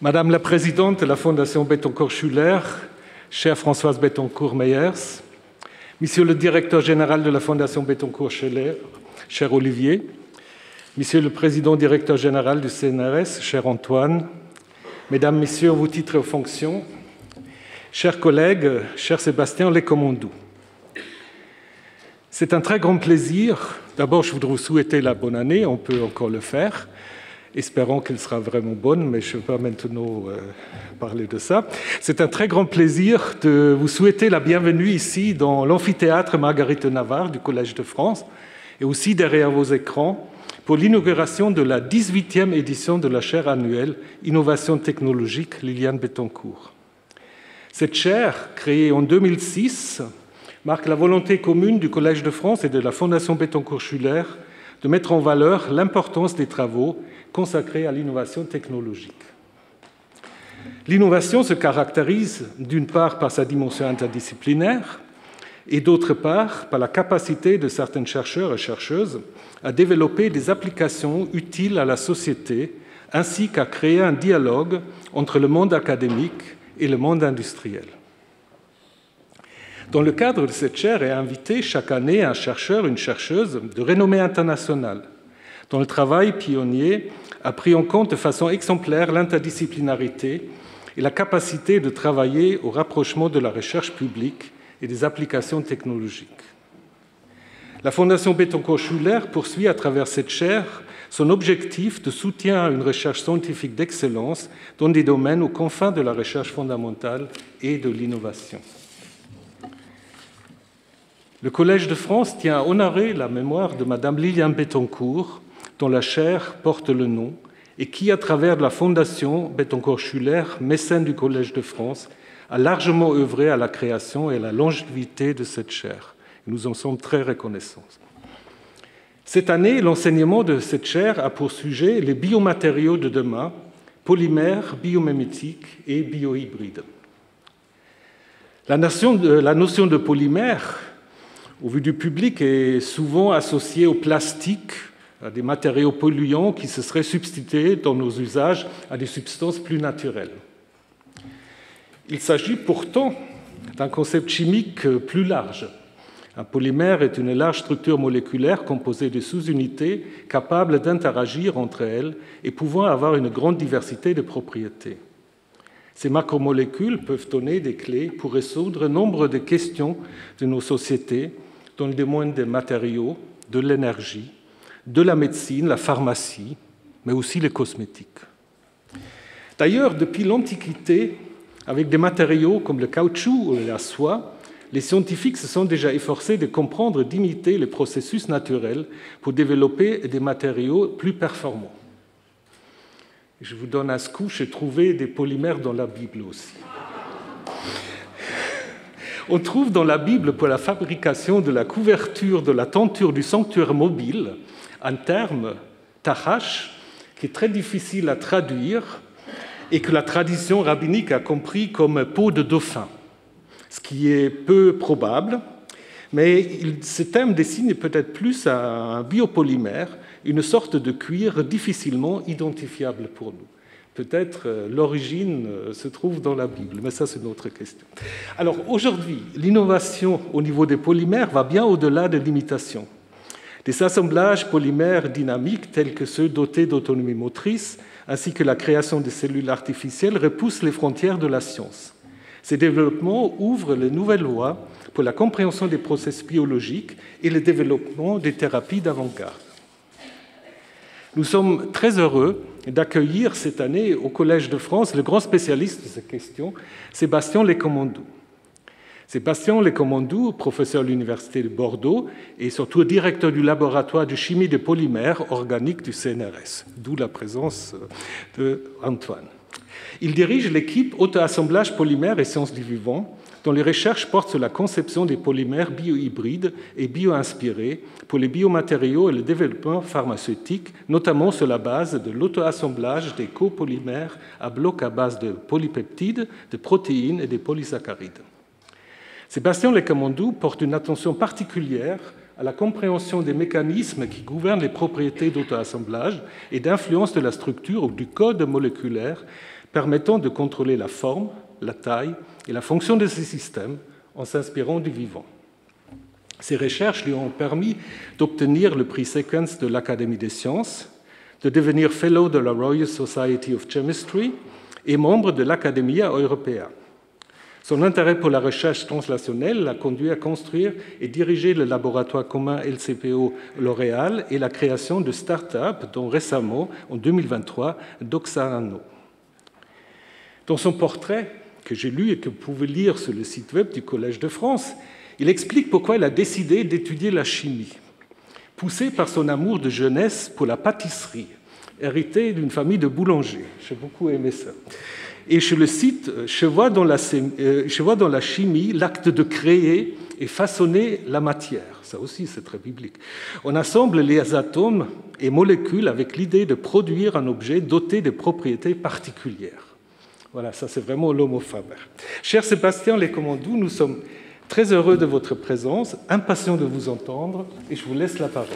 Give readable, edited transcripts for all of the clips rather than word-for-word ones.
Madame la Présidente de la Fondation Bettencourt-Schuller, chère Françoise Bettencourt-Meyers, Monsieur le Directeur général de la Fondation Bettencourt-Schuller, cher Olivier, Monsieur le Président Directeur général du CNRS, cher Antoine, Mesdames, Messieurs, en vos titres et aux fonctions, chers collègues, cher Sébastien Lecommandou. C'est un très grand plaisir. D'abord, je voudrais vous souhaiter la bonne année, on peut encore le faire. Espérons qu'elle sera vraiment bonne, mais je ne vais pas maintenant parler de ça. C'est un très grand plaisir de vous souhaiter la bienvenue ici dans l'amphithéâtre Marguerite de Navarre du Collège de France et aussi derrière vos écrans pour l'inauguration de la 18e édition de la chaire annuelle Innovation technologique Liliane Bettencourt. Cette chaire, créée en 2006, marque la volonté commune du Collège de France et de la Fondation Bettencourt-Schuller de mettre en valeur l'importance des travaux consacrés à l'innovation technologique. L'innovation se caractérise d'une part par sa dimension interdisciplinaire et d'autre part par la capacité de certains chercheurs et chercheuses à développer des applications utiles à la société ainsi qu'à créer un dialogue entre le monde académique et le monde industriel. Dans le cadre de cette chaire est invité chaque année un chercheur, une chercheuse de renommée internationale, dont le travail pionnier a pris en compte de façon exemplaire l'interdisciplinarité et la capacité de travailler au rapprochement de la recherche publique et des applications technologiques. La Fondation Bettencourt-Schuller poursuit à travers cette chaire son objectif de soutien à une recherche scientifique d'excellence dans des domaines aux confins de la recherche fondamentale et de l'innovation. Le Collège de France tient à honorer la mémoire de Madame Liliane Bettencourt, dont la chaire porte le nom, et qui, à travers la Fondation Bettencourt-Schuller, mécène du Collège de France, a largement œuvré à la création et à la longévité de cette chaire. Nous en sommes très reconnaissants. Cette année, l'enseignement de cette chaire a pour sujet les biomatériaux de demain, polymères, biomimétiques et biohybrides. La notion de polymère, au vu du public, est souvent associée au plastique, à des matériaux polluants qui se seraient substitués dans nos usages à des substances plus naturelles. Il s'agit pourtant d'un concept chimique plus large. Un polymère est une large structure moléculaire composée de sous-unités capables d'interagir entre elles et pouvant avoir une grande diversité de propriétés. Ces macromolécules peuvent donner des clés pour résoudre nombre de questions de nos sociétés dans le domaine des matériaux, de l'énergie, de la médecine, la pharmacie, mais aussi les cosmétiques. D'ailleurs, depuis l'Antiquité, avec des matériaux comme le caoutchouc ou la soie, les scientifiques se sont déjà efforcés de comprendre et d'imiter les processus naturels pour développer des matériaux plus performants. Je vous donne un scoop, j'ai trouvé des polymères dans la Bible aussi. On trouve dans la Bible pour la fabrication de la couverture de la tenture du sanctuaire mobile un terme, tahash, qui est très difficile à traduire et que la tradition rabbinique a compris comme peau de dauphin, ce qui est peu probable, mais ce terme dessine peut-être plus un biopolymère, une sorte de cuir difficilement identifiable pour nous. Peut-être l'origine se trouve dans la Bible, mais ça c'est une autre question. Alors aujourd'hui, l'innovation au niveau des polymères va bien au-delà de l'imitation. Des assemblages polymères dynamiques tels que ceux dotés d'autonomie motrice, ainsi que la création de cellules artificielles repoussent les frontières de la science. Ces développements ouvrent de nouvelles voies pour la compréhension des processus biologiques et le développement des thérapies d'avant-garde. Nous sommes très heureux d'accueillir cette année au Collège de France le grand spécialiste de ces questions, Sébastien Lecommandou. Sébastien Lecommandou, professeur à l'Université de Bordeaux et surtout directeur du laboratoire de chimie des polymères organiques du CNRS, d'où la présence d'Antoine. Il dirige l'équipe Auto-assemblage polymères et sciences du vivant, dont les recherches portent sur la conception des polymères biohybrides et bio-inspirés pour les biomatériaux et le développement pharmaceutique, notamment sur la base de l'auto-assemblage des copolymères à blocs à base de polypeptides, de protéines et de polysaccharides. Sébastien Lecommandou porte une attention particulière à la compréhension des mécanismes qui gouvernent les propriétés d'auto-assemblage et d'influence de la structure ou du code moléculaire permettant de contrôler la forme, la taille et la fonction de ces systèmes en s'inspirant du vivant. Ces recherches lui ont permis d'obtenir le prix Sequence de l'Académie des sciences, de devenir Fellow de la Royal Society of Chemistry et membre de l'Academia Europea. Son intérêt pour la recherche translationnelle l'a conduit à construire et diriger le laboratoire commun LCPO-L'Oréal et la création de start-up, dont récemment, en 2023, Doxarano. Dans son portrait, que j'ai lu et que vous pouvez lire sur le site web du Collège de France, il explique pourquoi il a décidé d'étudier la chimie. Poussé par son amour de jeunesse pour la pâtisserie, hérité d'une famille de boulangers. J'ai beaucoup aimé ça. Et je le cite, « Je vois dans la chimie l'acte de créer et façonner la matière. » Ça aussi, c'est très biblique. On assemble les atomes et molécules avec l'idée de produire un objet doté de propriétés particulières. Voilà, ça c'est vraiment l'homo faber. Cher Sébastien Lecommandou, nous sommes très heureux de votre présence, impatients de vous entendre, et je vous laisse la parole.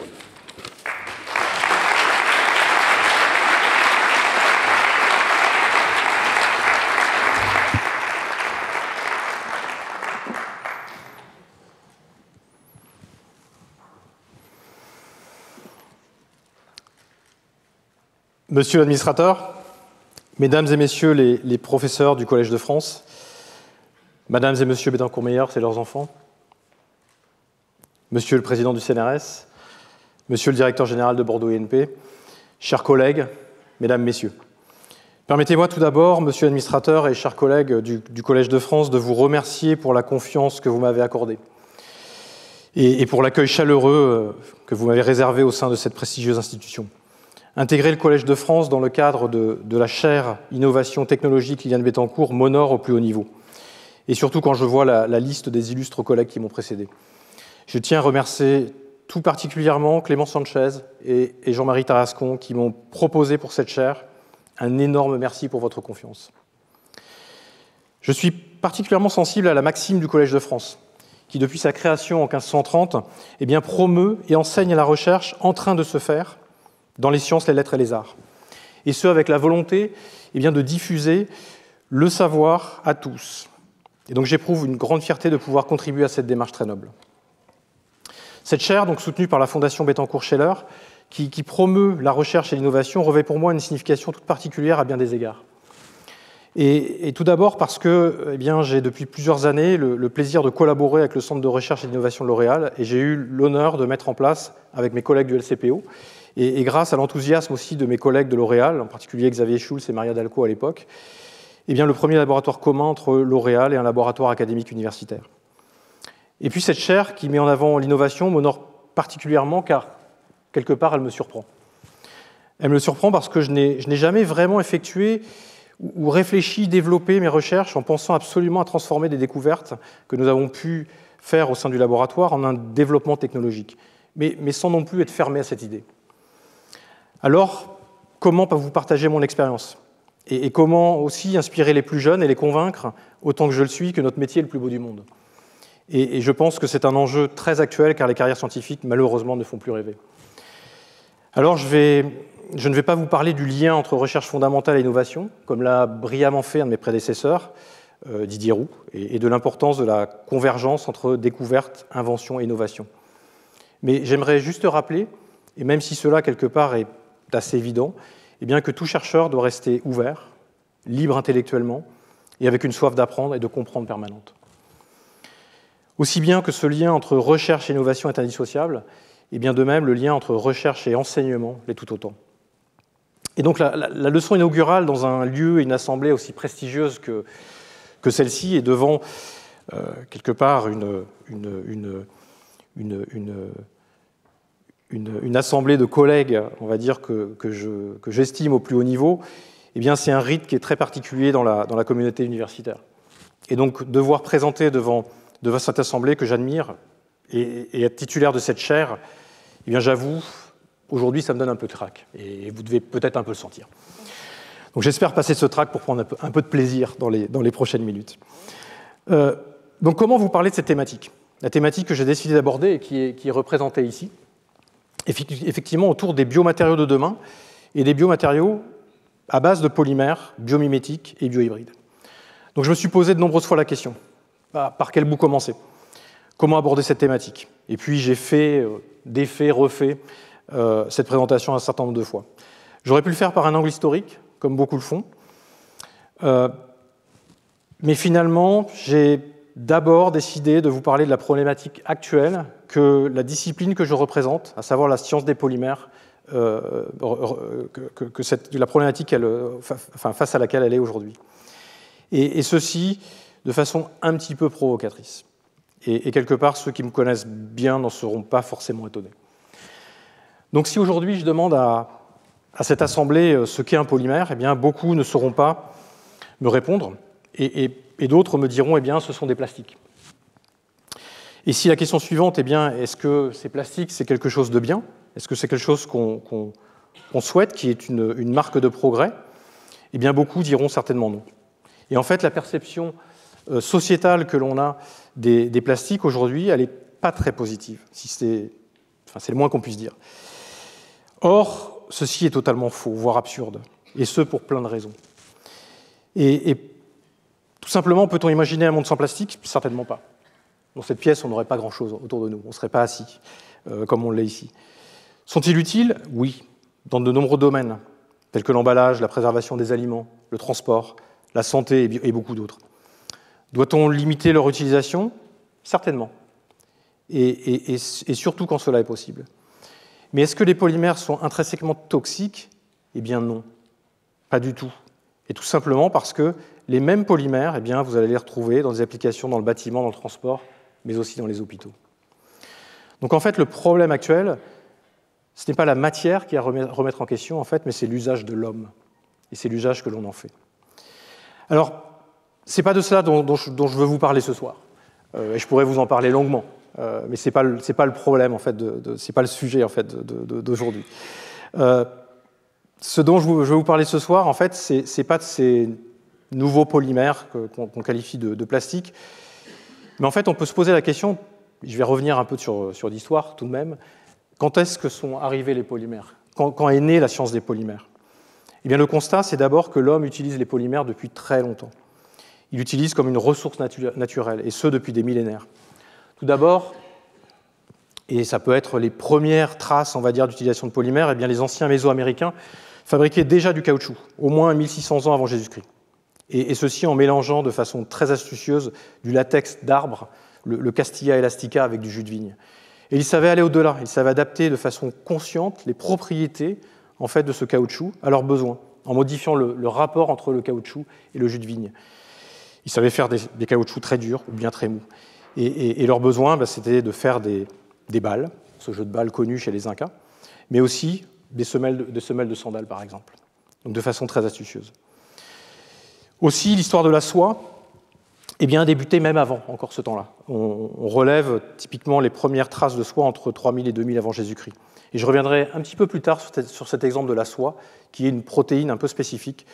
Monsieur l'administrateur, Mesdames et Messieurs les professeurs du Collège de France, Mesdames et Messieurs Bettencourt-Meyers et leurs enfants, Monsieur le Président du CNRS, Monsieur le Directeur général de Bordeaux INP, chers collègues, Mesdames, Messieurs. Permettez-moi tout d'abord, Monsieur l'administrateur et chers collègues du Collège de France, de vous remercier pour la confiance que vous m'avez accordée et pour l'accueil chaleureux que vous m'avez réservé au sein de cette prestigieuse institution. Intégrer le Collège de France dans le cadre de la chaire Innovation technologique Liliane Bettencourt m'honore au plus haut niveau. Et surtout quand je vois la liste des illustres collègues qui m'ont précédé. Je tiens à remercier tout particulièrement Clément Sanchez et Jean-Marie Tarascon qui m'ont proposé pour cette chaire. Un énorme merci pour votre confiance. Je suis particulièrement sensible à la maxime du Collège de France, qui depuis sa création en 1530 promeut et enseigne la recherche en train de se faire dans les sciences, les lettres et les arts. Et ce, avec la volonté de diffuser le savoir à tous. Et donc j'éprouve une grande fierté de pouvoir contribuer à cette démarche très noble. Cette chaire, donc soutenue par la Fondation Bettencourt-Scheller, qui promeut la recherche et l'innovation, revêt pour moi une signification toute particulière à bien des égards. Et tout d'abord parce que j'ai depuis plusieurs années le plaisir de collaborer avec le Centre de recherche et d'innovation de L'Oréal, et j'ai eu l'honneur de mettre en place, avec mes collègues du LCPO, et grâce à l'enthousiasme aussi de mes collègues de L'Oréal, en particulier Xavier Schulz et Maria Dalco à l'époque, le premier laboratoire commun entre L'Oréal et un laboratoire académique universitaire. Et puis cette chaire qui met en avant l'innovation m'honore particulièrement car, quelque part, elle me surprend. Elle me surprend parce que je n'ai jamais vraiment effectué ou réfléchi, développé mes recherches en pensant absolument à transformer des découvertes que nous avons pu faire au sein du laboratoire en un développement technologique, mais sans non plus être fermé à cette idée. Alors, comment vous partager mon expérience ? Et comment aussi inspirer les plus jeunes et les convaincre, autant que je le suis, que notre métier est le plus beau du monde ? Et je pense que c'est un enjeu très actuel, car les carrières scientifiques, malheureusement, ne font plus rêver. Alors, je ne vais pas vous parler du lien entre recherche fondamentale et innovation, comme l'a brillamment fait un de mes prédécesseurs, Didier Roux, et de l'importance de la convergence entre découverte, invention et innovation. Mais j'aimerais juste rappeler, et même si cela, quelque part, est assez évident, que tout chercheur doit rester ouvert, libre intellectuellement, et avec une soif d'apprendre et de comprendre permanente. Aussi bien que ce lien entre recherche et innovation est indissociable, et bien de même, le lien entre recherche et enseignement l'est tout autant. Et donc la leçon inaugurale dans un lieu et une assemblée aussi prestigieuse que celle-ci est devant, quelque part, une assemblée de collègues, on va dire, que j'estime au plus haut niveau, c'est un rite qui est très particulier dans la communauté universitaire. Et donc, devoir présenter devant cette assemblée que j'admire et être titulaire de cette chaire, j'avoue, aujourd'hui, ça me donne un peu de trac. Et vous devez peut-être un peu le sentir. Donc, j'espère passer ce trac pour prendre un peu de plaisir dans les prochaines minutes. Donc, comment vous parler de cette thématique ? La thématique que j'ai décidé d'aborder et qui est représentée ici, effectivement autour des biomatériaux de demain et des biomatériaux à base de polymères biomimétiques et biohybrides. Donc je me suis posé de nombreuses fois la question, par quel bout commencer? Comment aborder cette thématique? Et puis j'ai fait, défait, refait cette présentation un certain nombre de fois. J'aurais pu le faire par un angle historique, comme beaucoup le font, mais finalement, j'ai d'abord décidé de vous parler de la problématique actuelle que la discipline que je représente, à savoir la science des polymères, la problématique face à laquelle elle est aujourd'hui. Et ceci de façon un petit peu provocatrice. Et quelque part, ceux qui me connaissent bien n'en seront pas forcément étonnés. Donc si aujourd'hui je demande à cette assemblée ce qu'est un polymère, eh bien, beaucoup ne sauront pas me répondre, et d'autres me diront eh bien, ce sont des plastiques. Et si la question suivante, eh bien, est-ce que ces plastiques, c'est quelque chose de bien? Est-ce que c'est quelque chose qu'on souhaite, qui est une marque de progrès? Eh bien, beaucoup diront certainement non. Et en fait, la perception sociétale que l'on a des plastiques aujourd'hui, elle n'est pas très positive, c'est le moins qu'on puisse dire. Or, ceci est totalement faux, voire absurde, et ce pour plein de raisons. Et tout simplement, peut-on imaginer un monde sans plastique? Certainement pas. Dans cette pièce, on n'aurait pas grand-chose autour de nous, on ne serait pas assis, comme on l'est ici. Sont-ils utiles? Oui, dans de nombreux domaines, tels que l'emballage, la préservation des aliments, le transport, la santé et beaucoup d'autres. Doit-on limiter leur utilisation? Certainement, et surtout quand cela est possible. Mais est-ce que les polymères sont intrinsèquement toxiques? Eh bien non, pas du tout. Et tout simplement parce que les mêmes polymères, eh bien, vous allez les retrouver dans des applications dans le bâtiment, dans le transport, mais aussi dans les hôpitaux. Donc en fait, le problème actuel, ce n'est pas la matière qui est à remettre en question, en fait, mais c'est l'usage de l'homme. Et c'est l'usage que l'on en fait. Alors, ce n'est pas de cela dont je veux vous parler ce soir. Et je pourrais vous en parler longuement. Mais ce n'est pas le problème, en fait, ce n'est pas le sujet en fait, d'aujourd'hui. Ce dont je vais vous parler ce soir, en fait, ce n'est pas de ces nouveaux polymères qu'on qualifie de plastique, mais en fait, on peut se poser la question, je vais revenir un peu sur l'histoire tout de même, quand est-ce que sont arrivés les polymères? Quand est née la science des polymères? Eh bien, le constat, c'est d'abord que l'homme utilise les polymères depuis très longtemps. Il l'utilise comme une ressource naturelle, et ce, depuis des millénaires. Tout d'abord, et ça peut être les premières traces, on va dire, d'utilisation de polymères, eh bien, les anciens Mésoaméricains fabriquaient déjà du caoutchouc, au moins 1600 ans avant Jésus-Christ. Et ceci en mélangeant de façon très astucieuse du latex d'arbre, le Castilla elastica avec du jus de vigne. Et ils savaient aller au-delà, ils savaient adapter de façon consciente les propriétés en fait, de ce caoutchouc à leurs besoins, en modifiant le rapport entre le caoutchouc et le jus de vigne. Ils savaient faire des caoutchoucs très durs ou bien très mous. Et leur besoin, c'était de faire des balles, ce jeu de balles connu chez les Incas, mais aussi des semelles de sandales, par exemple, donc de façon très astucieuse. Aussi, l'histoire de la soie a débuté même avant, encore ce temps-là. On relève typiquement les premières traces de soie entre 3000 et 2000 avant Jésus-Christ. Et je reviendrai un petit peu plus tard sur cet exemple de la soie, qui est une protéine un peu spécifique,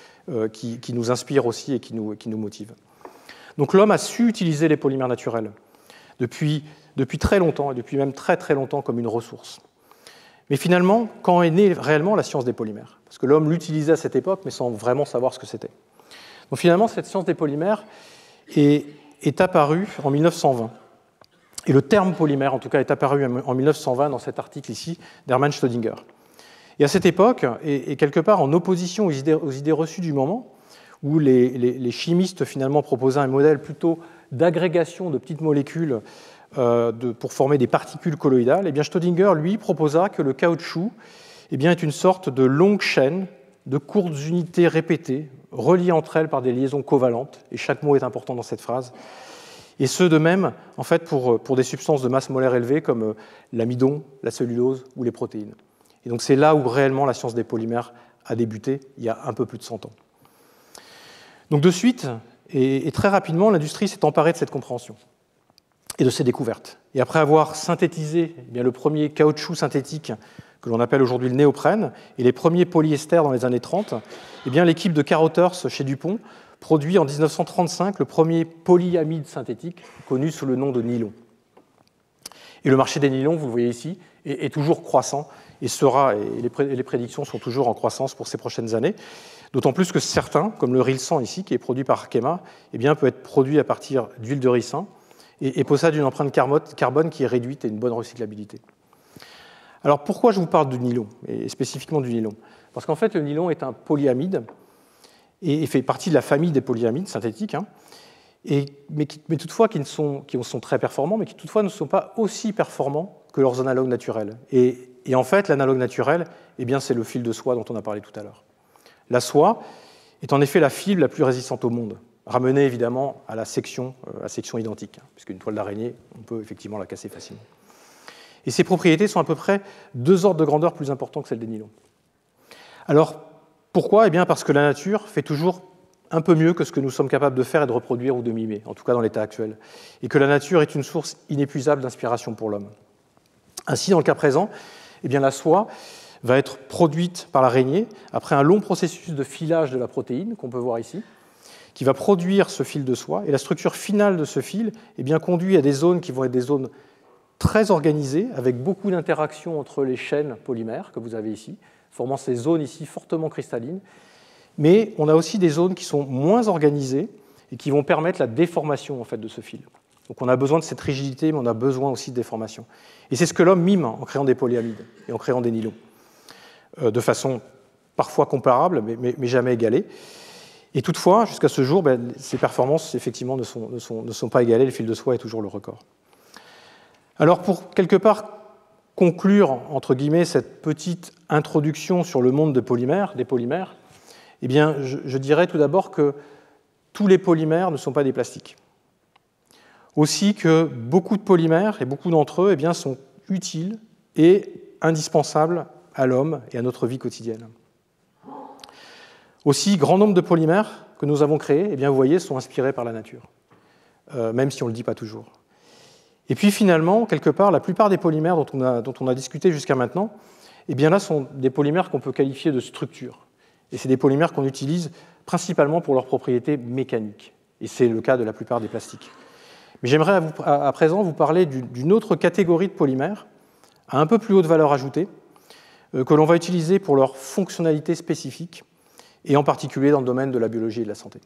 qui nous inspire aussi et qui nous motive. Donc l'homme a su utiliser les polymères naturels depuis très longtemps, et depuis même très très longtemps comme une ressource. Mais finalement, quand est née réellement la science des polymères? Parce que l'homme l'utilisait à cette époque, mais sans vraiment savoir ce que c'était. Donc finalement, cette science des polymères est apparue en 1920. Et le terme polymère, en tout cas, est apparu en 1920 dans cet article ici d'Hermann Staudinger. Et à cette époque, et quelque part en opposition aux idées reçues du moment, où les chimistes finalement proposaient un modèle plutôt d'agrégation de petites molécules pour former des particules colloïdales, et bien Staudinger, lui, proposa que le caoutchouc est une sorte de longue chaîne de courtes unités répétées, reliées entre elles par des liaisons covalentes, et chaque mot est important dans cette phrase, et ce de même en fait, pour des substances de masse molaire élevée comme l'amidon, la cellulose ou les protéines. Et donc c'est là où réellement la science des polymères a débuté, il y a un peu plus de 100 ans. Donc de suite, et très rapidement, l'industrie s'est emparée de cette compréhension et de ces découvertes. Et après avoir synthétisé le premier caoutchouc synthétique que l'on appelle aujourd'hui le néoprène, et les premiers polyesters dans les années 30, l'équipe de Carl Otters chez DuPont produit en 1935 le premier polyamide synthétique, connu sous le nom de nylon. Et le marché des nylons, vous le voyez ici, est toujours croissant, et les prédictions sont toujours en croissance pour ces prochaines années. D'autant plus que certains, comme le rilsan ici, qui est produit par Arkema, eh bien, peut être produit à partir d'huile de ricin et possède une empreinte carbone qui est réduite et une bonne recyclabilité. Alors pourquoi je vous parle du nylon, et spécifiquement du nylon? Parce qu'en fait, le nylon est un polyamide et fait partie de la famille des polyamides synthétiques, hein, mais toutefois qui sont très performants, mais qui toutefois ne sont pas aussi performants que leurs analogues naturels. Et en fait, l'analogue naturel, eh bien, c'est le fil de soie dont on a parlé tout à l'heure. La soie est en effet la fibre la plus résistante au monde, ramenée évidemment à la section identique, hein, puisqu'une toile d'araignée, on peut effectivement la casser facilement. Et ses propriétés sont à peu près 2 ordres de grandeur plus importants que celles des nylons. Alors, pourquoi? Eh bien, parce que la nature fait toujours un peu mieux que ce que nous sommes capables de faire et de reproduire ou de mimer, en tout cas dans l'état actuel, et que la nature est une source inépuisable d'inspiration pour l'homme. Ainsi, dans le cas présent, eh bien, la soie va être produite par l'araignée après un long processus de filage de la protéine, qu'on peut voir ici, qui va produire ce fil de soie, et la structure finale de ce fil eh bien, conduit à des zones qui vont être des zones très organisées, avec beaucoup d'interactions entre les chaînes polymères que vous avez ici, formant ces zones ici fortement cristallines. Mais on a aussi des zones qui sont moins organisées et qui vont permettre la déformation en fait, de ce fil. Donc on a besoin de cette rigidité, mais on a besoin aussi de déformation. Et c'est ce que l'homme mime en créant des polyamides et en créant des nylons, de façon parfois comparable, mais jamais égalée. Et toutefois, jusqu'à ce jour, ces performances effectivement ne sont pas égalées, le fil de soie est toujours le record. Alors pour quelque part conclure, entre guillemets, cette petite introduction sur le monde des polymères, eh bien, je dirais tout d'abord que tous les polymères ne sont pas des plastiques. Aussi que beaucoup de polymères, et beaucoup d'entre eux, eh bien, sont utiles et indispensables à l'homme et à notre vie quotidienne. Aussi, grand nombre de polymères que nous avons créés, eh bien, vous voyez, sont inspirés par la nature, même si on ne le dit pas toujours. Et puis finalement, quelque part, la plupart des polymères dont on a discuté jusqu'à maintenant, eh bien là, sont des polymères qu'on peut qualifier de structures. Et c'est des polymères qu'on utilise principalement pour leurs propriétés mécaniques. Et c'est le cas de la plupart des plastiques. Mais j'aimerais à présent vous parler d'une autre catégorie de polymères, à un peu plus haute valeur ajoutée, que l'on va utiliser pour leurs fonctionnalités spécifiques, et en particulier dans le domaine de la biologie et de la santé.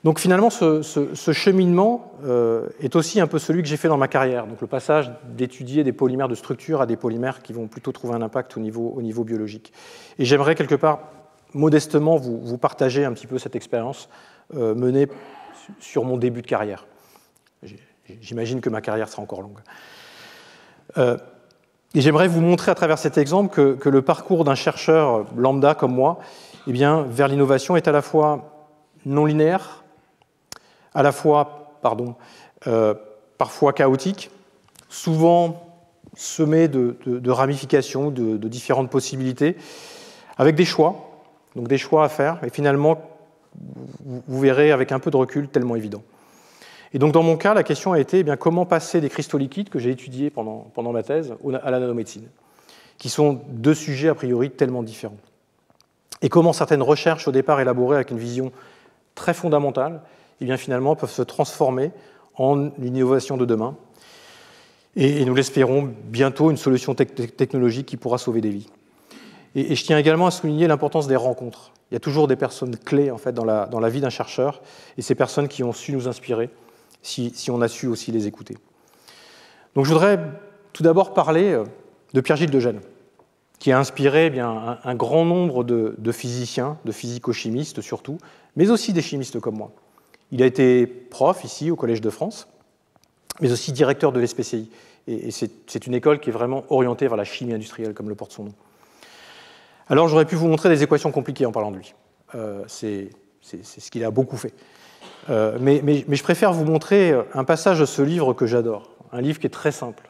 Donc finalement, ce cheminement est aussi un peu celui que j'ai fait dans ma carrière, donc le passage d'étudier des polymères de structure à des polymères qui vont plutôt trouver un impact au niveau biologique. Et j'aimerais quelque part, modestement, vous partager un petit peu cette expérience menée sur mon début de carrière. J'imagine que ma carrière sera encore longue. Et j'aimerais vous montrer à travers cet exemple que le parcours d'un chercheur lambda comme moi, eh bien, vers l'innovation est à la fois non linéaire, à la fois, parfois chaotique, souvent semé de ramifications, de différentes possibilités, avec des choix, donc des choix à faire, et finalement, vous verrez avec un peu de recul, tellement évident. Et donc dans mon cas, la question a été comment passer des cristaux liquides que j'ai étudiés pendant ma thèse à la nanomédecine, qui sont 2 sujets a priori tellement différents. Et comment certaines recherches au départ élaborées avec une vision très fondamentale, eh bien, finalement peuvent se transformer en une innovation de demain. Et nous l'espérons bientôt une solution technologique qui pourra sauver des vies. Et je tiens également à souligner l'importance des rencontres. Il y a toujours des personnes clés en fait, dans la vie d'un chercheur, et ces personnes qui ont su nous inspirer, si on a su aussi les écouter. Donc je voudrais tout d'abord parler de Pierre-Gilles de Gennes, qui a inspiré un grand nombre de physiciens, de physico-chimistes surtout, mais aussi des chimistes comme moi. Il a été prof ici au Collège de France, mais aussi directeur de l'ESPCI. Et c'est une école qui est vraiment orientée vers la chimie industrielle, comme le porte son nom. Alors j'aurais pu vous montrer des équations compliquées en parlant de lui. C'est ce qu'il a beaucoup fait. Mais je préfère vous montrer un passage de ce livre que j'adore, un livre qui est très simple,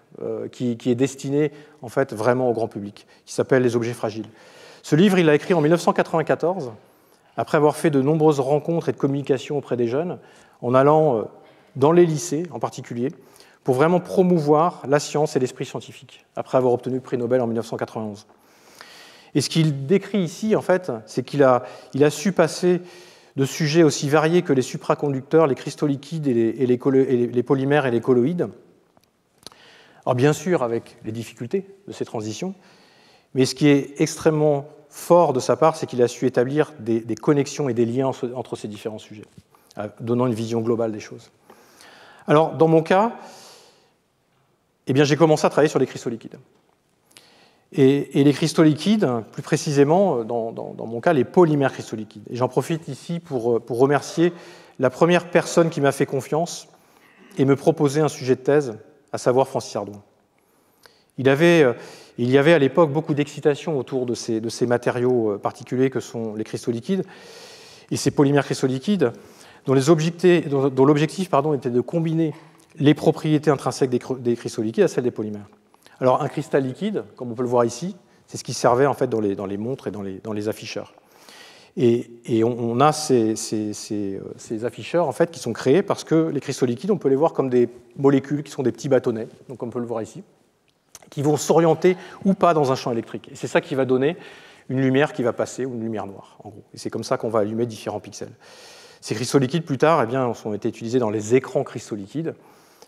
qui est destiné en fait vraiment au grand public, qui s'appelle « Les objets fragiles ». Ce livre, il l'a écrit en 1994, après avoir fait de nombreuses rencontres et de communications auprès des jeunes, en allant dans les lycées en particulier, pour vraiment promouvoir la science et l'esprit scientifique, après avoir obtenu le prix Nobel en 1991. Et ce qu'il décrit ici, en fait, c'est qu'il a su passer de sujets aussi variés que les supraconducteurs, les cristaux liquides et les polymères et les colloïdes. Alors bien sûr, avec les difficultés de ces transitions, mais ce qui est extrêmement fort de sa part, c'est qu'il a su établir des connexions et des liens entre ces différents sujets, donnant une vision globale des choses. Alors, dans mon cas, eh bien, j'ai commencé à travailler sur les cristaux liquides. Et les cristaux liquides, plus précisément, dans mon cas, les polymères cristaux liquides. Et j'en profite ici pour remercier la première personne qui m'a fait confiance et me proposer un sujet de thèse, à savoir Francis Hardouin. Il y avait à l'époque beaucoup d'excitation autour de ces matériaux particuliers que sont les cristaux liquides et ces polymères cristaux liquides, dont l'objectif était de combiner les propriétés intrinsèques des cristaux liquides à celles des polymères. Alors, un cristal liquide, comme on peut le voir ici, c'est ce qui servait en fait dans les montres et dans les afficheurs. Et on a ces afficheurs en fait, qui sont créés parce que les cristaux liquides, on peut les voir comme des molécules qui sont des petits bâtonnets, donc comme on peut le voir ici, qui vont s'orienter ou pas dans un champ électrique. Et c'est ça qui va donner une lumière qui va passer ou une lumière noire, en gros. Et c'est comme ça qu'on va allumer différents pixels. Ces cristaux liquides, plus tard, eh bien, ont été utilisés dans les écrans cristaux liquides.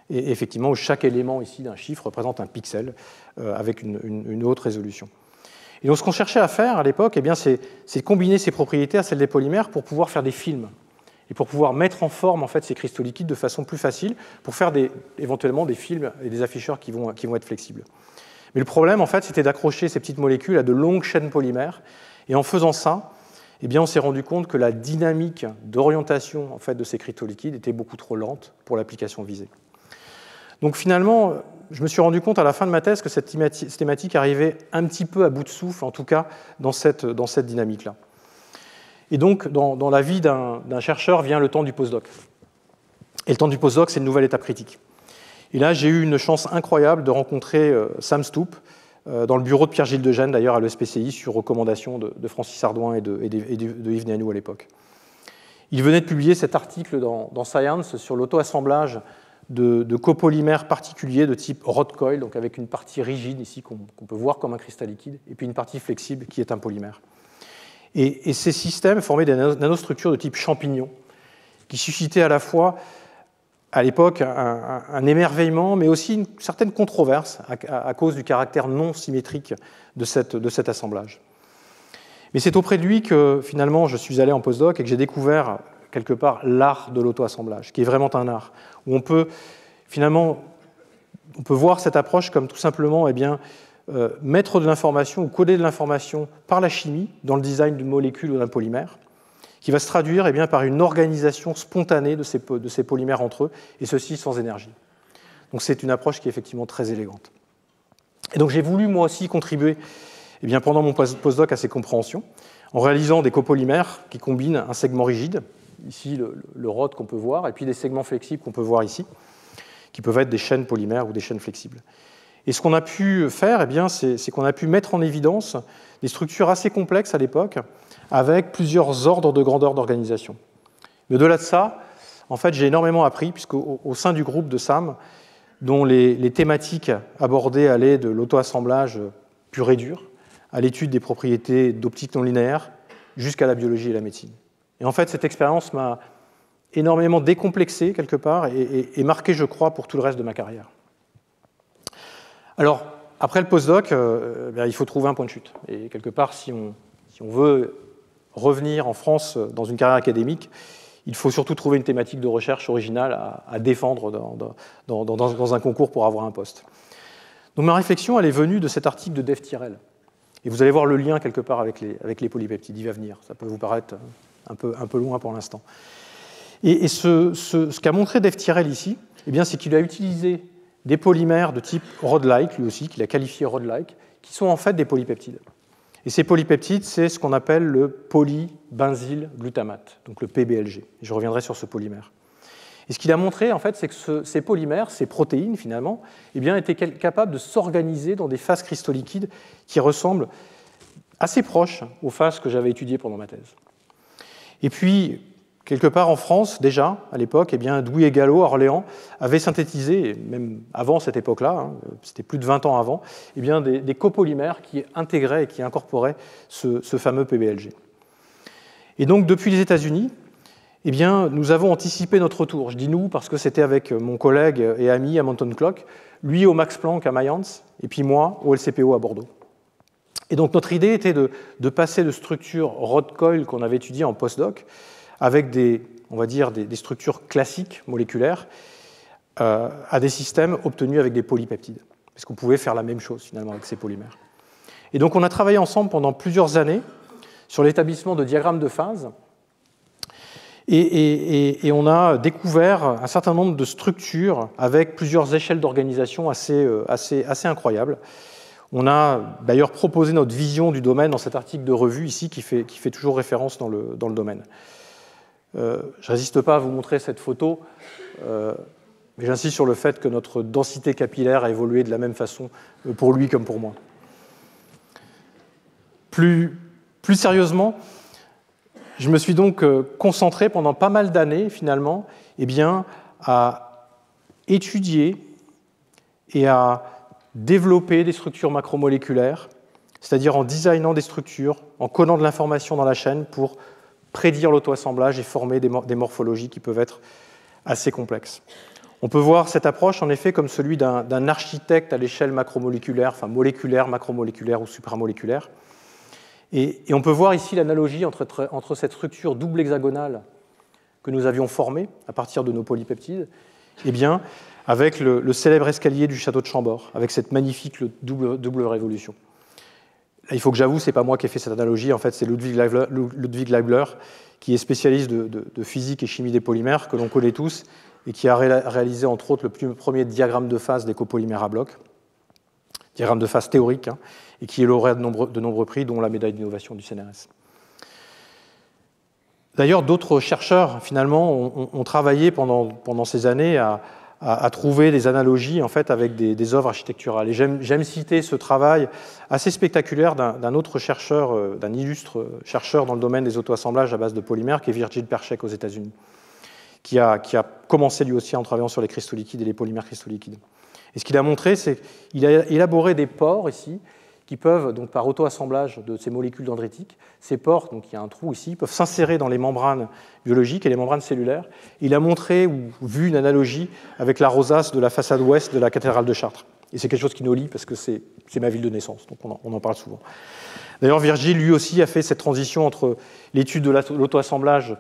Et effectivement, chaque élément ici d'un chiffre représente un pixel avec une haute résolution. Et donc, ce qu'on cherchait à faire à l'époque, eh bien, c'est combiner ces propriétés à celles des polymères pour pouvoir faire des films et pour pouvoir mettre en forme en fait, ces cristaux liquides de façon plus facile pour faire éventuellement des films et des afficheurs qui vont être flexibles. Mais le problème, en fait, c'était d'accrocher ces petites molécules à de longues chaînes polymères. Et en faisant ça, eh bien, on s'est rendu compte que la dynamique d'orientation en fait, de ces cristaux liquides était beaucoup trop lente pour l'application visée. Donc finalement, je me suis rendu compte à la fin de ma thèse que cette thématique arrivait un petit peu à bout de souffle, en tout cas dans cette dynamique-là. Et donc, dans la vie d'un chercheur vient le temps du postdoc. Et le temps du postdoc, c'est une nouvelle étape critique. Et là, j'ai eu une chance incroyable de rencontrer Sam Stoup dans le bureau de Pierre-Gilles Degène, d'ailleurs à l'ESPCI, sur recommandation de Francis Hardouin et de Yves Nianou à l'époque. Il venait de publier cet article dans Science sur l'auto-assemblage de copolymères particuliers de type rod coil, donc avec une partie rigide ici qu'on peut voir comme un cristal liquide, et puis une partie flexible qui est un polymère. Et ces systèmes formaient des nanostructures de type champignon, qui suscitaient à la fois, à l'époque, un émerveillement, mais aussi une certaine controverse à cause du caractère non symétrique de cet assemblage. Mais c'est auprès de lui que, finalement, je suis allé en postdoc et que j'ai découvert quelque part l'art de l'auto-assemblage, qui est vraiment un art, où on peut voir cette approche comme tout simplement mettre de l'information ou coder de l'information par la chimie dans le design d'une molécule ou d'un polymère, qui va se traduire par une organisation spontanée de ces polymères entre eux, et ceci sans énergie. Donc c'est une approche qui est effectivement très élégante. Et donc j'ai voulu moi aussi contribuer pendant mon postdoc à ces compréhensions, en réalisant des copolymères qui combinent un segment rigide, ici le rod qu'on peut voir, et puis des segments flexibles qu'on peut voir ici, qui peuvent être des chaînes polymères ou des chaînes flexibles. Et ce qu'on a pu faire, c'est qu'on a pu mettre en évidence des structures assez complexes à l'époque, avec plusieurs ordres de grandeur d'organisation. Mais au-delà de ça, en fait, j'ai énormément appris, puisqu'au sein du groupe de Sam, dont les thématiques abordées allaient de l'auto-assemblage pur et dur, à l'étude des propriétés d'optique non linéaire, jusqu'à la biologie et la médecine. Et en fait, cette expérience m'a énormément décomplexé, quelque part, et marqué, je crois, pour tout le reste de ma carrière. Alors, après le postdoc, il faut trouver un point de chute. Et quelque part, si on veut revenir en France dans une carrière académique, il faut surtout trouver une thématique de recherche originale à défendre dans un concours pour avoir un poste. Donc ma réflexion, elle est venue de cet article de Dave Tyrrell. Et vous allez voir le lien quelque part avec les polypeptides, il va venir. Ça peut vous paraître un peu loin pour l'instant. Et ce qu'a montré Dave Tyrrell ici, c'est qu'il a utilisé des polymères de type rod-like, lui aussi, qu'il a qualifié rod-like, qui sont en fait des polypeptides. Et ces polypeptides, c'est ce qu'on appelle le polybenzylglutamate, donc le PBLG. Je reviendrai sur ce polymère. Et ce qu'il a montré, en fait, c'est que ces polymères, ces protéines, finalement, étaient capables de s'organiser dans des phases cristaux liquides qui ressemblent assez proches aux phases que j'avais étudiées pendant ma thèse. Et puis, quelque part en France, déjà, à l'époque, Douillet et Gallo, à Orléans, avaient synthétisé, et même avant cette époque-là, c'était plus de 20 ans avant, des copolymères qui intégraient et qui incorporaient ce fameux PBLG. Et donc, depuis les États-Unis, nous avons anticipé notre retour. Je dis nous parce que c'était avec mon collègue et ami Amonton Clock, lui au Max Planck à Mayence, et puis moi au LCPO à Bordeaux. Et donc notre idée était de passer de structures rod coil qu'on avait étudiées en postdoc avec on va dire des structures classiques moléculaires à des systèmes obtenus avec des polypeptides. Parce qu'on pouvait faire la même chose finalement avec ces polymères. Et donc on a travaillé ensemble pendant plusieurs années sur l'établissement de diagrammes de phase et on a découvert un certain nombre de structures avec plusieurs échelles d'organisation assez incroyables. On a d'ailleurs proposé notre vision du domaine dans cet article de revue ici qui fait toujours référence dans le domaine. Je ne résiste pas à vous montrer cette photo, mais j'insiste sur le fait que notre densité capillaire a évolué de la même façon pour lui comme pour moi. Plus sérieusement, je me suis donc concentré pendant pas mal d'années, finalement, à étudier et à développer des structures macromoléculaires, c'est-à-dire en designant des structures, en codant de l'information dans la chaîne pour prédire l'auto-assemblage et former des morphologies qui peuvent être assez complexes. On peut voir cette approche, en effet, comme celui d'un architecte à l'échelle macromoléculaire, enfin moléculaire, macromoléculaire ou supramoléculaire. Et on peut voir ici l'analogie entre cette structure double hexagonale que nous avions formée à partir de nos polypeptides, avec le célèbre escalier du château de Chambord, avec cette magnifique double révolution. Là, il faut que j'avoue, ce n'est pas moi qui ai fait cette analogie, en fait, c'est Ludwig Leibler, qui est spécialiste de physique et chimie des polymères, que l'on connaît tous, et qui a réalisé, entre autres, le premier diagramme de phase des copolymères à bloc, diagramme de phase théorique, et qui est lauréat de nombreux prix, dont la médaille d'innovation du CNRS. D'ailleurs, d'autres chercheurs, finalement, ont travaillé pendant ces années à trouver des analogies en fait, avec des œuvres architecturales. Et j'aime citer ce travail assez spectaculaire d'un autre chercheur, d'un illustre chercheur dans le domaine des auto-assemblages à base de polymères, qui est Virgil Pershek aux États-Unis, qui a commencé lui aussi en travaillant sur les cristaux liquides et les polymères cristaux liquides. Et ce qu'il a montré, c'est qu'il a élaboré des pores ici, qui peuvent, donc, par auto-assemblage de ces molécules dendritiques, ces pores, donc il y a un trou ici, peuvent s'insérer dans les membranes biologiques et les membranes cellulaires. Il a montré ou vu une analogie avec la rosace de la façade ouest de la cathédrale de Chartres. Et c'est quelque chose qui nous lie parce que c'est ma ville de naissance, donc on en parle souvent. D'ailleurs, Virgile, lui aussi, a fait cette transition entre l'étude de l'auto-assemblage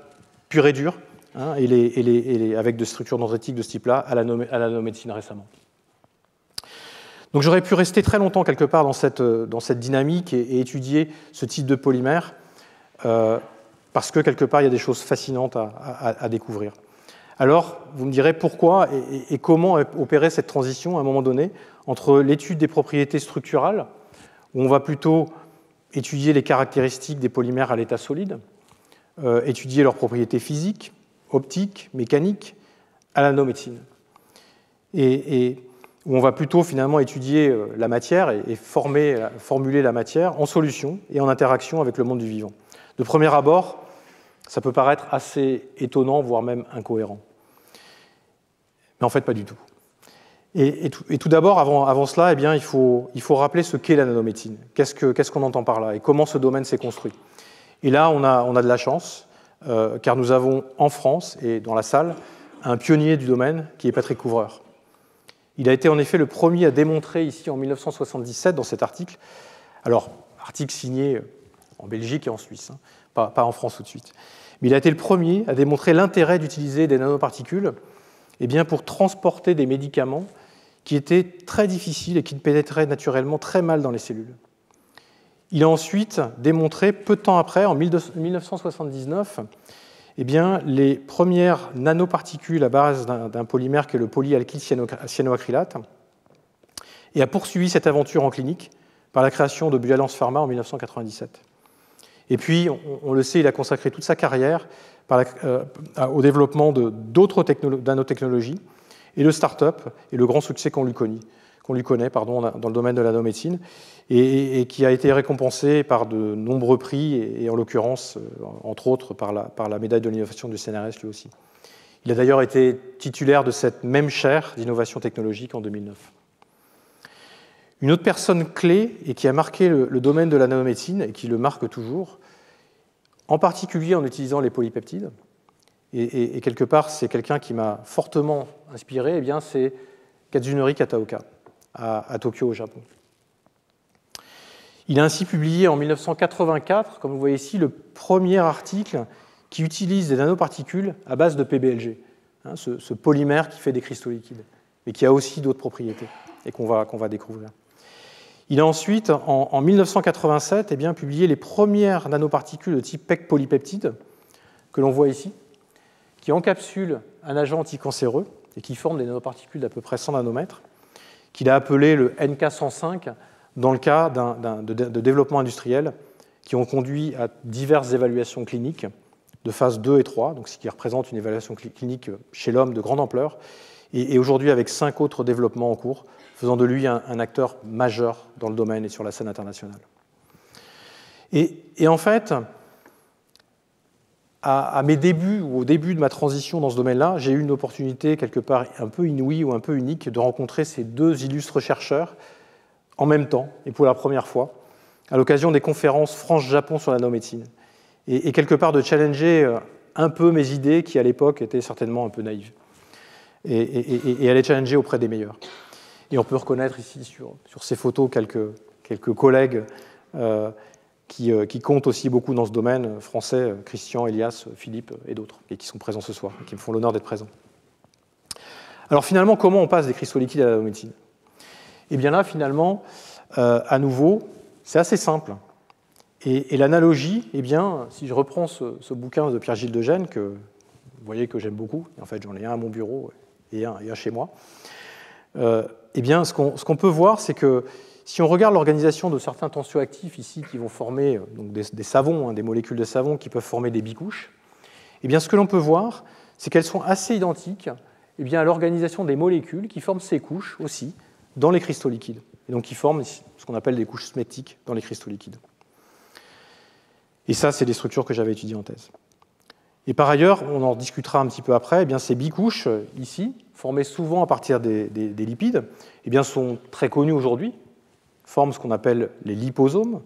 pur et dur, avec des structures dendritiques de ce type-là, à la nanomédecine récemment. Donc j'aurais pu rester très longtemps quelque part dans cette dynamique et étudier ce type de polymère parce que quelque part il y a des choses fascinantes à découvrir. Alors vous me direz pourquoi et comment opérer cette transition à un moment donné entre l'étude des propriétés structurales, où on va plutôt étudier les caractéristiques des polymères à l'état solide, étudier leurs propriétés physiques, optiques, mécaniques, à la nanomédecine. Et où on va plutôt finalement étudier la matière et formuler la matière en solution et en interaction avec le monde du vivant. De premier abord, ça peut paraître assez étonnant, voire même incohérent. Mais en fait, pas du tout. Et tout d'abord, avant cela, il faut rappeler ce qu'est la nanomédecine. Qu'est-ce qu'on entend par là et comment ce domaine s'est construit. Et là, on a de la chance, car nous avons en France et dans la salle un pionnier du domaine qui est Patrick Couvreur. Il a été en effet le premier à démontrer ici en 1977 dans cet article, alors article signé en Belgique et en Suisse, pas en France tout de suite, mais il a été le premier à démontrer l'intérêt d'utiliser des nanoparticules pour transporter des médicaments qui étaient très difficiles et qui pénétraient naturellement très mal dans les cellules. Il a ensuite démontré, peu de temps après, en 1979, les premières nanoparticules à base d'un polymère qui est le polyalkyle cyanoacrylate, et a poursuivi cette aventure en clinique par la création de Bioalliance Pharma en 1997. Et puis, on le sait, il a consacré toute sa carrière au développement d'autres nanotechnologies, et le start-up et le grand succès qu'on lui connaît dans le domaine de la nanomédecine, et qui a été récompensé par de nombreux prix, et en l'occurrence, entre autres, par la médaille de l'innovation du CNRS lui aussi. Il a d'ailleurs été titulaire de cette même chaire d'innovation technologique en 2009. Une autre personne clé, et qui a marqué le domaine de la nanomédecine, et qui le marque toujours, en particulier en utilisant les polypeptides, et quelque part, c'est quelqu'un qui m'a fortement inspiré, c'est Kazunori Kataoka, à Tokyo, au Japon. Il a ainsi publié en 1984, comme vous voyez ici, le premier article qui utilise des nanoparticules à base de PBLG, hein, ce polymère qui fait des cristaux liquides, mais qui a aussi d'autres propriétés et qu'on va découvrir. Il a ensuite, en 1987, eh bien, publié les premières nanoparticules de type PEG polypeptide, que l'on voit ici, qui encapsulent un agent anticancéreux et qui forment des nanoparticules d'à peu près 100 nanomètres, qu'il a appelé le NK105 dans le cas de développement industriel, qui ont conduit à diverses évaluations cliniques de phase 2 et 3, donc ce qui représente une évaluation clinique chez l'homme de grande ampleur, et aujourd'hui avec 5 autres développements en cours, faisant de lui un acteur majeur dans le domaine et sur la scène internationale. Et en fait, à mes débuts, ou au début de ma transition dans ce domaine-là, j'ai eu une opportunité quelque part un peu inouïe ou un peu unique de rencontrer ces deux illustres chercheurs en même temps, et pour la première fois, à l'occasion des conférences France-Japon sur la nanomédecine, et quelque part de challenger un peu mes idées qui, à l'époque, étaient certainement un peu naïves, et à les challenger auprès des meilleurs. Et on peut reconnaître ici sur ces photos quelques collègues qui comptent aussi beaucoup dans ce domaine, français, Christian, Elias, Philippe et d'autres, et qui sont présents ce soir, qui me font l'honneur d'être présents. Alors finalement, comment on passe des cristaux liquides à la nanomédecine? Et bien là, finalement, à nouveau, c'est assez simple. Et l'analogie, eh bien, si je reprends ce bouquin de Pierre-Gilles de Gennes, que vous voyez que j'aime beaucoup, en fait j'en ai un à mon bureau et un chez moi, eh bien, ce qu'on peut voir, c'est que si on regarde l'organisation de certains tensioactifs ici qui vont former donc des savons, hein, des molécules de savon qui peuvent former des bicouches, eh bien, ce que l'on peut voir, c'est qu'elles sont assez identiques eh bien, à l'organisation des molécules qui forment ces couches aussi dans les cristaux liquides, et donc qui forment ce qu'on appelle des couches smétiques dans les cristaux liquides. Et ça, c'est des structures que j'avais étudiées en thèse. Et par ailleurs, on en discutera un petit peu après, eh bien, ces bicouches, ici, formées souvent à partir des lipides, eh bien, sont très connues aujourd'hui, forment ce qu'on appelle les liposomes,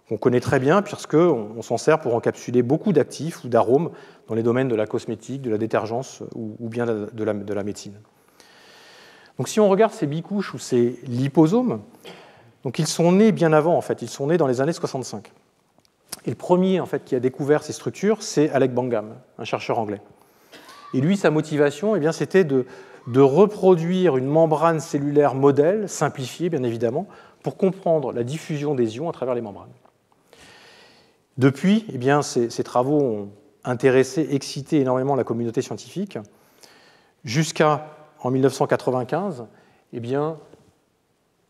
qu'on connaît très bien puisqu'on s'en sert pour encapsuler beaucoup d'actifs ou d'arômes dans les domaines de la cosmétique, de la détergence ou bien de la médecine. Donc si on regarde ces bicouches ou ces liposomes, donc ils sont nés bien avant, en fait, ils sont nés dans les années 65. Et le premier en fait, qui a découvert ces structures, c'est Alec Bangham, un chercheur anglais. Et lui, sa motivation, eh bien, c'était de reproduire une membrane cellulaire modèle, simplifiée bien évidemment, pour comprendre la diffusion des ions à travers les membranes. Depuis, eh bien, ces travaux ont intéressé, excité énormément la communauté scientifique, jusqu'à, en 1995, eh bien,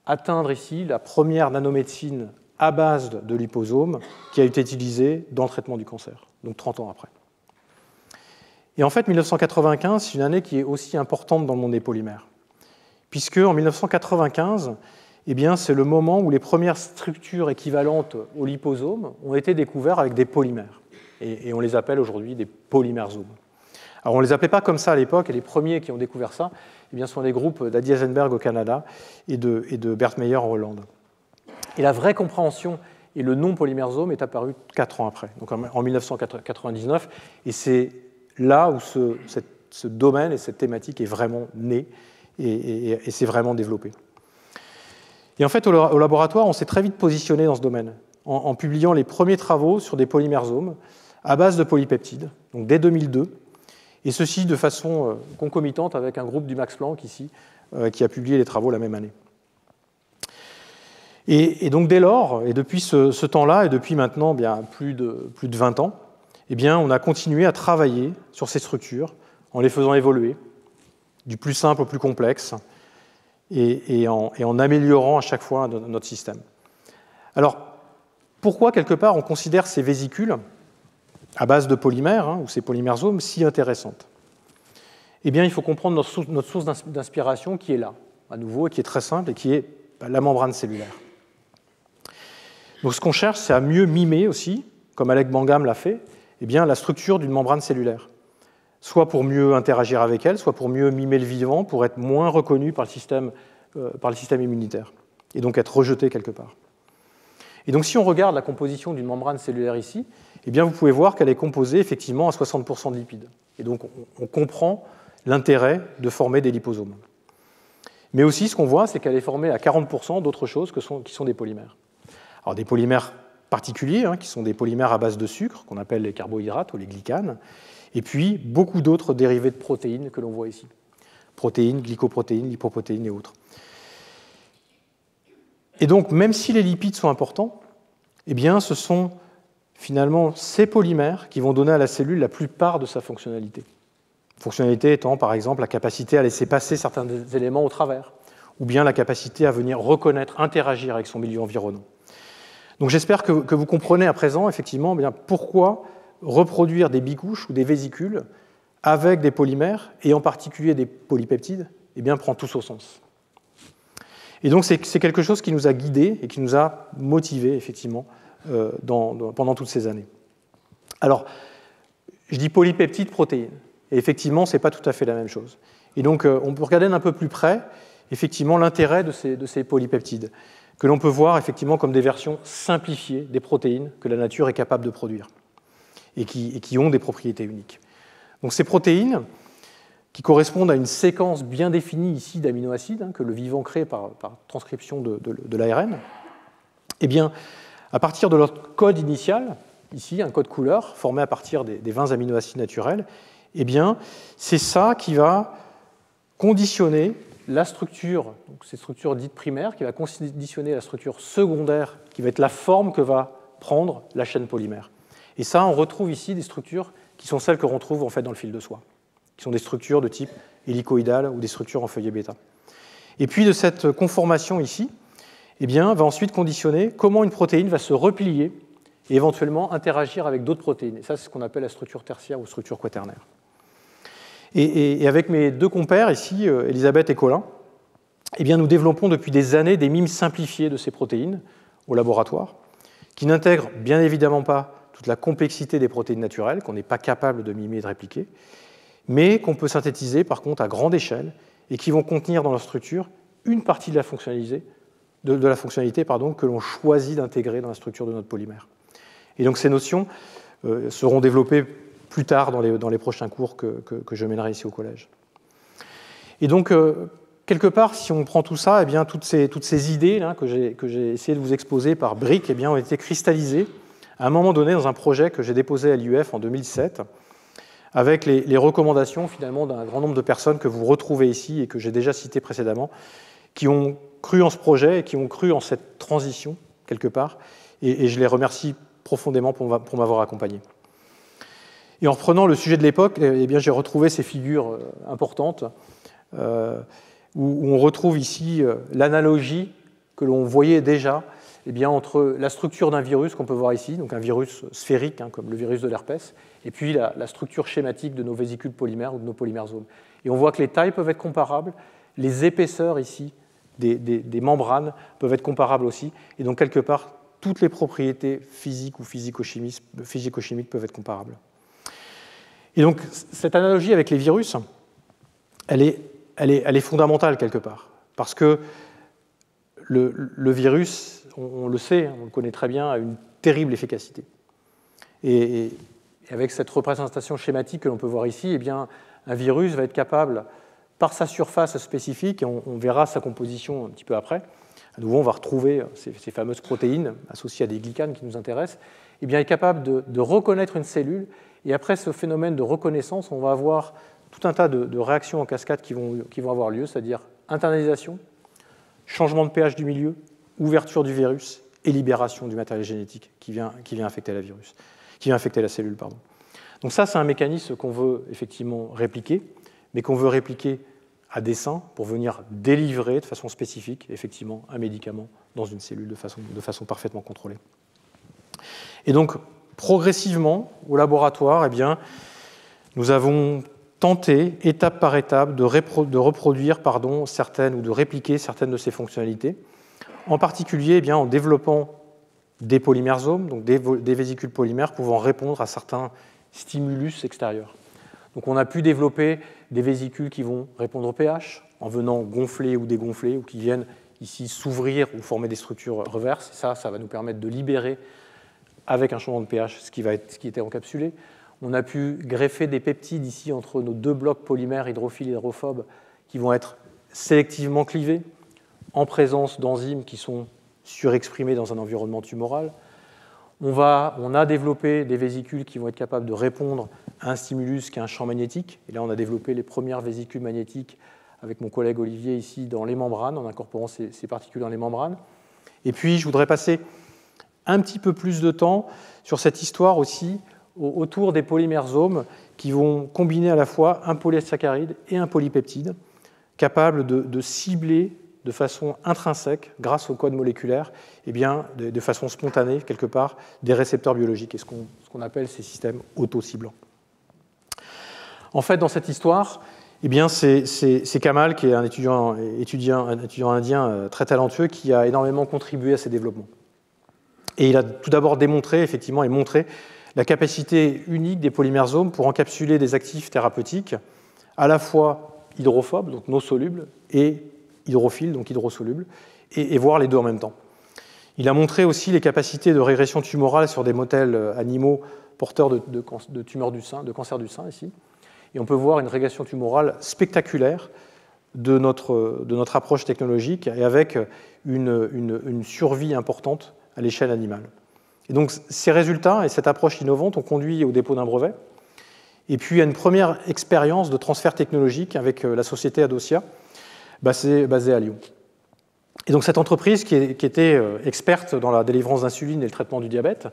atteindre ici la première nanomédecine à base de liposomes qui a été utilisée dans le traitement du cancer, donc 30 ans après. Et en fait, 1995, c'est une année qui est aussi importante dans le monde des polymères, puisque en 1995, eh bien, c'est le moment où les premières structures équivalentes aux liposomes ont été découvertes avec des polymères, et on les appelle aujourd'hui des polymersomes. Alors, on ne les appelait pas comme ça à l'époque, et les premiers qui ont découvert ça eh bien, sont les groupes d'Adi Eisenberg au Canada et de Bert Meyer en Hollande. Et la vraie compréhension et le nom polymersome est apparu 4 ans après, donc en 1999, et c'est là où ce domaine et cette thématique est vraiment née et s'est vraiment développé. Et en fait, au laboratoire, on s'est très vite positionné dans ce domaine, en publiant les premiers travaux sur des polymersomes à base de polypeptides, donc dès 2002, et ceci de façon concomitante avec un groupe du Max Planck ici, qui a publié les travaux la même année. Et donc dès lors, et depuis ce temps-là, et depuis maintenant bien plus de 20 ans, eh bien, on a continué à travailler sur ces structures en les faisant évoluer, du plus simple au plus complexe, et en améliorant à chaque fois notre système. Alors, pourquoi, quelque part, on considère ces vésicules à base de polymères, ou ces polymersomes, si intéressantes? Eh bien, il faut comprendre notre source d'inspiration qui est là, à nouveau, et qui est très simple, et qui est la membrane cellulaire. Donc, ce qu'on cherche, c'est à mieux mimer aussi, comme Alec Bangham l'a fait, eh bien, la structure d'une membrane cellulaire, soit pour mieux interagir avec elle, soit pour mieux mimer le vivant, pour être moins reconnu par le système immunitaire, et donc être rejeté quelque part. Et donc, si on regarde la composition d'une membrane cellulaire ici, eh bien, vous pouvez voir qu'elle est composée effectivement à 60% de lipides. Et donc, on comprend l'intérêt de former des liposomes. Mais aussi, ce qu'on voit, c'est qu'elle est formée à 40% d'autres choses qui sont des polymères. Alors des polymères particuliers, qui sont des polymères à base de sucre, qu'on appelle les carbohydrates ou les glycanes, et puis beaucoup d'autres dérivés de protéines que l'on voit ici. Protéines, glycoprotéines, lipoprotéines et autres. Et donc, même si les lipides sont importants, eh bien, ce sont finalement ces polymères qui vont donner à la cellule la plupart de sa fonctionnalité. Fonctionnalité étant, par exemple, la capacité à laisser passer certains éléments au travers, ou bien la capacité à venir reconnaître, interagir avec son milieu environnant. Donc j'espère que vous comprenez à présent, effectivement, bien, pourquoi reproduire des bicouches ou des vésicules avec des polymères, et en particulier des polypeptides, eh bien, prend tout son sens. Et donc c'est quelque chose qui nous a guidés et qui nous a motivés, effectivement, pendant toutes ces années. Alors, je dis polypeptides, protéines. Et effectivement, ce n'est pas tout à fait la même chose. Et donc, on peut regarder d'un peu plus près, effectivement, l'intérêt de ces polypeptides, que l'on peut voir effectivement comme des versions simplifiées des protéines que la nature est capable de produire et qui ont des propriétés uniques. Donc ces protéines, qui correspondent à une séquence bien définie ici d'aminoacides, que le vivant crée par transcription de l'ARN, eh bien, à partir de leur code initial, ici, un code couleur, formé à partir des 20 aminoacides naturels, eh bien, c'est ça qui va conditionner la structure, donc ces structures dites primaires, qui va conditionner la structure secondaire, qui va être la forme que va prendre la chaîne polymère. Et ça, on retrouve ici des structures qui sont celles que l'on retrouve en fait dans le fil de soie, qui sont des structures de type hélicoïdal ou des structures en feuillet bêta. Et puis de cette conformation ici, eh bien, va ensuite conditionner comment une protéine va se replier et éventuellement interagir avec d'autres protéines. Et ça, c'est ce qu'on appelle la structure tertiaire ou structure quaternaire. Et avec mes deux compères ici, Elisabeth et Colin, eh bien, nous développons depuis des années des mimes simplifiés de ces protéines au laboratoire, qui n'intègrent bien évidemment pas toute la complexité des protéines naturelles, qu'on n'est pas capable de mimer et de répliquer, mais qu'on peut synthétiser par contre à grande échelle et qui vont contenir dans leur structure une partie de la fonctionnalité, que l'on choisit d'intégrer dans la structure de notre polymère. Et donc ces notions seront développées plus tard dans les prochains cours que je mènerai ici au collège. Et donc, quelque part, si on prend tout ça, eh bien, toutes ces idées là, que j'ai essayé de vous exposer par briques eh bien, ont été cristallisées à un moment donné dans un projet que j'ai déposé à l'IUF en 2007, avec les recommandations finalement d'un grand nombre de personnes que vous retrouvez ici et que j'ai déjà citées précédemment, qui ont cru en ce projet et qui ont cru en cette transition, quelque part, et je les remercie profondément pour m'avoir accompagné. Et en reprenant le sujet de l'époque, eh bien, j'ai retrouvé ces figures importantes où on retrouve ici l'analogie que l'on voyait déjà eh bien, entre la structure d'un virus qu'on peut voir ici, donc un virus sphérique, comme le virus de l'herpès, et puis la structure schématique de nos vésicules polymères ou de nos polymersomes. Et on voit que les tailles peuvent être comparables, les épaisseurs ici des membranes peuvent être comparables aussi, et donc quelque part, toutes les propriétés physiques ou physico-chimiques peuvent être comparables. Et donc, cette analogie avec les virus, elle est fondamentale quelque part, parce que le virus, on le sait, on le connaît très bien, a une terrible efficacité. Et avec cette représentation schématique que l'on peut voir ici, eh bien, un virus va être capable, par sa surface spécifique, et on verra sa composition un petit peu après, à nouveau on va retrouver ces fameuses protéines associées à des glycanes qui nous intéressent, eh bien, est capable de reconnaître une cellule. Et après ce phénomène de reconnaissance, on va avoir tout un tas de réactions en cascade qui vont avoir lieu, c'est-à-dire internalisation, changement de pH du milieu, ouverture du virus et libération du matériel génétique qui vient infecter la cellule. Donc ça, c'est un mécanisme qu'on veut effectivement répliquer, mais qu'on veut répliquer à dessein pour venir délivrer de façon spécifique, effectivement, un médicament dans une cellule de façon parfaitement contrôlée. Et donc, progressivement, au laboratoire, eh bien, nous avons tenté, étape par étape, de reproduire certaines ou de répliquer certaines de ces fonctionnalités, en particulier eh bien, en développant des polymersomes, donc des vésicules polymères pouvant répondre à certains stimulus extérieurs. Donc on a pu développer des vésicules qui vont répondre au pH, en venant gonfler ou dégonfler, ou qui viennent ici s'ouvrir ou former des structures reverses. Ça va nous permettre de libérer, avec un changement de pH, ce qui était encapsulé. On a pu greffer des peptides ici entre nos deux blocs polymères hydrophiles et hydrophobes qui vont être sélectivement clivés en présence d'enzymes qui sont surexprimés dans un environnement tumoral. On a développé des vésicules qui vont être capables de répondre à un stimulus qui est un champ magnétique. Et là, on a développé les premières vésicules magnétiques avec mon collègue Olivier ici dans les membranes, en incorporant ces particules dans les membranes. Et puis, je voudrais passer un petit peu plus de temps sur cette histoire aussi autour des polymersomes qui vont combiner à la fois un polysaccharide et un polypeptide, capables de cibler de façon intrinsèque, grâce au code moléculaire, eh bien, de façon spontanée, quelque part, des récepteurs biologiques, et ce qu'on appelle ces systèmes auto-ciblants. En fait, dans cette histoire, eh bien, c'est Kamal, qui est un étudiant indien très talentueux, qui a énormément contribué à ces développements. Et il a tout d'abord démontré, effectivement, et montré la capacité unique des polymersomes pour encapsuler des actifs thérapeutiques, à la fois hydrophobes, donc non solubles, et hydrophiles, donc hydrosolubles, et voir les deux en même temps. Il a montré aussi les capacités de régression tumorale sur des modèles animaux porteurs de tumeurs du sein, de cancer du sein ici. Et on peut voir une régression tumorale spectaculaire de notre approche technologique et avec une survie importante à l'échelle animale. Et donc ces résultats et cette approche innovante ont conduit au dépôt d'un brevet et puis à une première expérience de transfert technologique avec la société Adocia, basée à Lyon. Et donc cette entreprise, qui était experte dans la délivrance d'insuline et le traitement du diabète,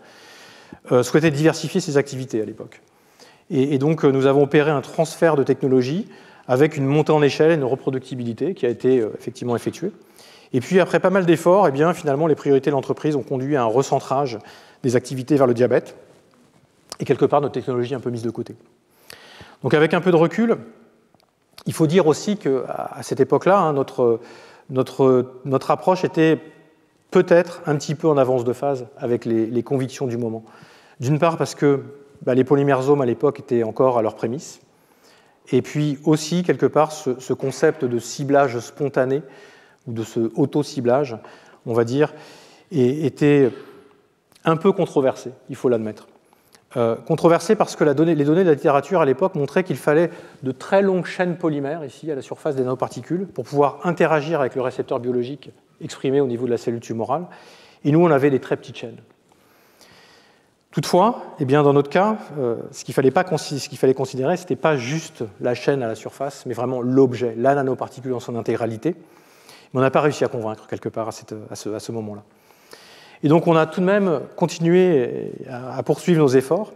souhaitait diversifier ses activités à l'époque. Et donc nous avons opéré un transfert de technologie avec une montée en échelle et une reproductibilité qui a été effectivement effectuée. Et puis après pas mal d'efforts, eh bien, finalement les priorités de l'entreprise ont conduit à un recentrage des activités vers le diabète et quelque part notre technologie un peu mise de côté. Donc avec un peu de recul, il faut dire aussi qu'à cette époque-là, notre approche était peut-être un petit peu en avance de phase avec les convictions du moment. D'une part parce que les polymersomes à l'époque étaient encore à leur prémisse, et puis aussi quelque part ce concept de ciblage spontané ou de ce auto-ciblage, on va dire, était un peu controversé, il faut l'admettre. Controversé parce que les données de la littérature à l'époque montraient qu'il fallait de très longues chaînes polymères, ici à la surface des nanoparticules, pour pouvoir interagir avec le récepteur biologique exprimé au niveau de la cellule tumorale. Et nous, on avait des très petites chaînes. Toutefois, eh bien, dans notre cas, ce qu'il fallait considérer, ce n'était pas juste la chaîne à la surface, mais vraiment l'objet, la nanoparticule dans son intégralité. Mais on n'a pas réussi à convaincre quelque part à ce moment-là. Et donc on a tout de même continué à poursuivre nos efforts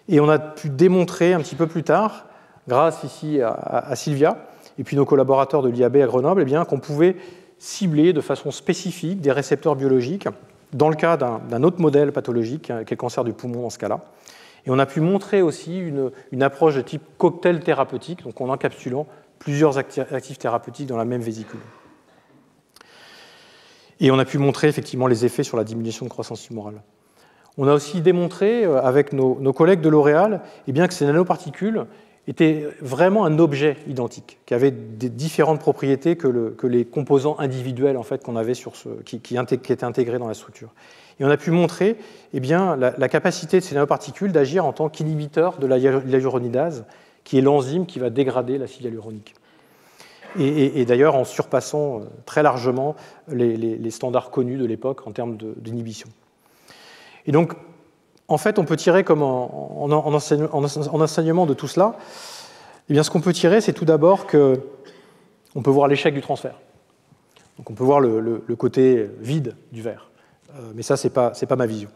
et on a pu démontrer un petit peu plus tard, grâce ici à Sylvia et puis nos collaborateurs de l'IAB à Grenoble, eh bien, qu'on pouvait cibler de façon spécifique des récepteurs biologiques dans le cas d'un autre modèle pathologique, qui est le cancer du poumon dans ce cas-là. Et on a pu montrer aussi une approche de type cocktail thérapeutique, donc en encapsulant plusieurs actifs thérapeutiques dans la même vésicule. Et on a pu montrer effectivement les effets sur la diminution de croissance tumorale. On a aussi démontré avec nos collègues de L'Oréal que ces nanoparticules étaient vraiment un objet identique, qui avait des différentes propriétés que les composants individuels en fait, qu'on avait qui étaient intégrés dans la structure. Et on a pu montrer la capacité de ces nanoparticules d'agir en tant qu'inhibiteur de la hyaluronidase, qui est l'enzyme qui va dégrader l'acide hyaluronique. Et d'ailleurs en surpassant très largement les standards connus de l'époque en termes d'inhibition. Et donc, en fait, on peut tirer comme en enseignement de tout cela, ce qu'on peut tirer, c'est tout d'abord qu'on peut voir l'échec du transfert. Donc on peut voir le côté vide du verre. Mais ça, c'est pas ma vision.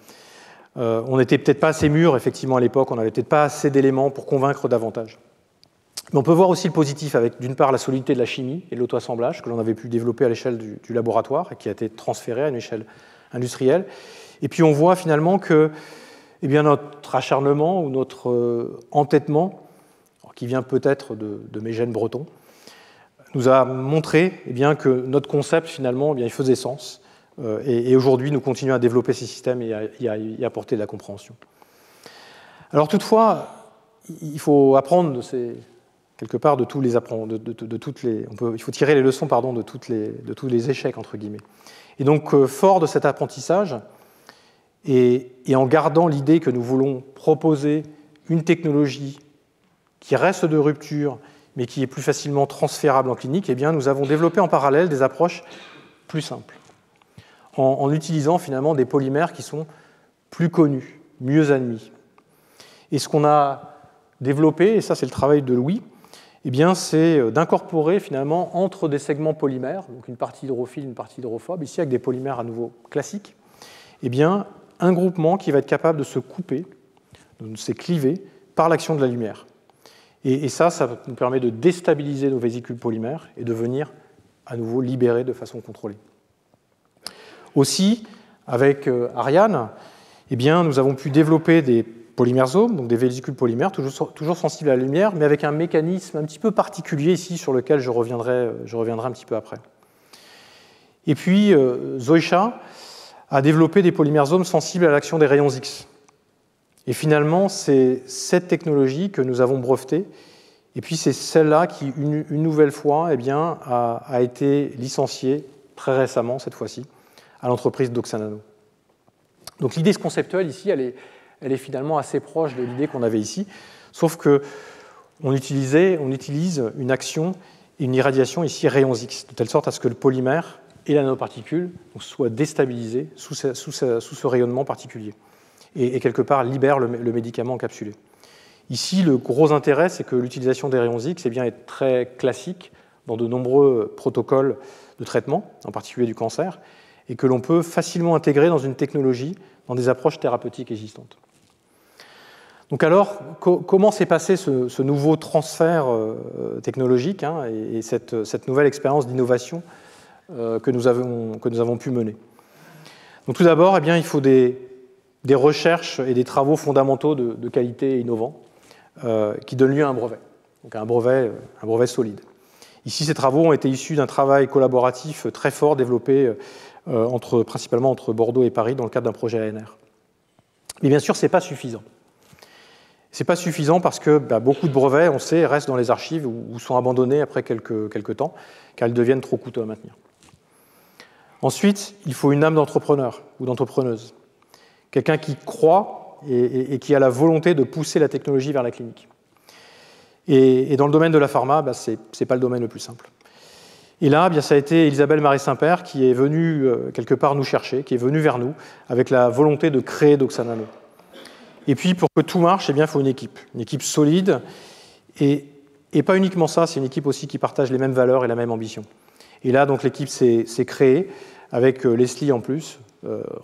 On n'était peut-être pas assez mûrs, effectivement, à l'époque, on n'avait peut-être pas assez d'éléments pour convaincre davantage. Mais on peut voir aussi le positif avec, d'une part, la solidité de la chimie et de l'auto-assemblage que l'on avait pu développer à l'échelle du laboratoire et qui a été transféré à une échelle industrielle. Et puis on voit finalement que notre acharnement ou notre entêtement, qui vient peut-être de mes gènes bretons, nous a montré que notre concept, finalement, il faisait sens. Et aujourd'hui, nous continuons à développer ces systèmes et à y apporter de la compréhension. Alors toutefois, il faut apprendre quelque part de tous les il faut tirer les leçons de tous les échecs entre guillemets. Et donc fort de cet apprentissage et en gardant l'idée que nous voulons proposer une technologie qui reste de rupture mais qui est plus facilement transférable en clinique, nous avons développé en parallèle des approches plus simples. en utilisant finalement des polymères qui sont plus connus, mieux admis. Et ce qu'on a développé, et ça c'est le travail de Louis, eh bien, c'est d'incorporer finalement entre des segments polymères, donc une partie hydrophile, une partie hydrophobe, ici avec des polymères à nouveau classiques, eh bien, un groupement qui va être capable de se couper, de se cliver par l'action de la lumière. Et ça nous permet de déstabiliser nos vésicules polymères et de venir à nouveau libérer de façon contrôlée. Aussi, avec Ariane, eh bien, nous avons pu développer des polymersomes, donc des vésicules polymères, toujours sensibles à la lumière, mais avec un mécanisme un petit peu particulier ici, sur lequel je reviendrai un petit peu après. Et puis, Zoïcha a développé des polymersomes sensibles à l'action des rayons X. Et finalement, c'est cette technologie que nous avons brevetée, et puis c'est celle-là qui, une nouvelle fois, eh bien, a été licenciée très récemment, cette fois-ci, à l'entreprise Doxanano. Donc l'idée conceptuelle ici, elle est finalement assez proche de l'idée qu'on avait ici, sauf qu'on utilise une action et une irradiation ici rayons X, de telle sorte à ce que le polymère et la nanoparticule soient déstabilisés sous ce rayonnement particulier et quelque part libèrent le médicament encapsulé. Ici, le gros intérêt, c'est que l'utilisation des rayons X est très classique dans de nombreux protocoles de traitement, en particulier du cancer, et que l'on peut facilement intégrer dans une technologie, dans des approches thérapeutiques existantes. Donc alors, comment s'est passé ce nouveau transfert technologique et cette nouvelle expérience d'innovation que nous avons pu mener? Donc tout d'abord, eh bien, il faut des recherches et des travaux fondamentaux de qualité innovants qui donnent lieu à un brevet, donc un brevet solide. Ici, ces travaux ont été issus d'un travail collaboratif très fort développé principalement entre Bordeaux et Paris dans le cadre d'un projet ANR. Mais bien sûr, ce n'est pas suffisant. Ce n'est pas suffisant parce que beaucoup de brevets, on sait, restent dans les archives ou sont abandonnés après quelques temps, car ils deviennent trop coûteux à maintenir. Ensuite, il faut une âme d'entrepreneur ou d'entrepreneuse, quelqu'un qui croit et qui a la volonté de pousser la technologie vers la clinique. Et dans le domaine de la pharma, ce n'est pas le domaine le plus simple. Et là, ça a été Isabelle Marie-Saint-Père qui est venue quelque part nous chercher, qui est venue vers nous avec la volonté de créer Doxanano. Et puis, pour que tout marche, il faut une équipe solide. Et pas uniquement ça, c'est une équipe aussi qui partage les mêmes valeurs et la même ambition. Et là, donc, l'équipe s'est créée avec Leslie en plus,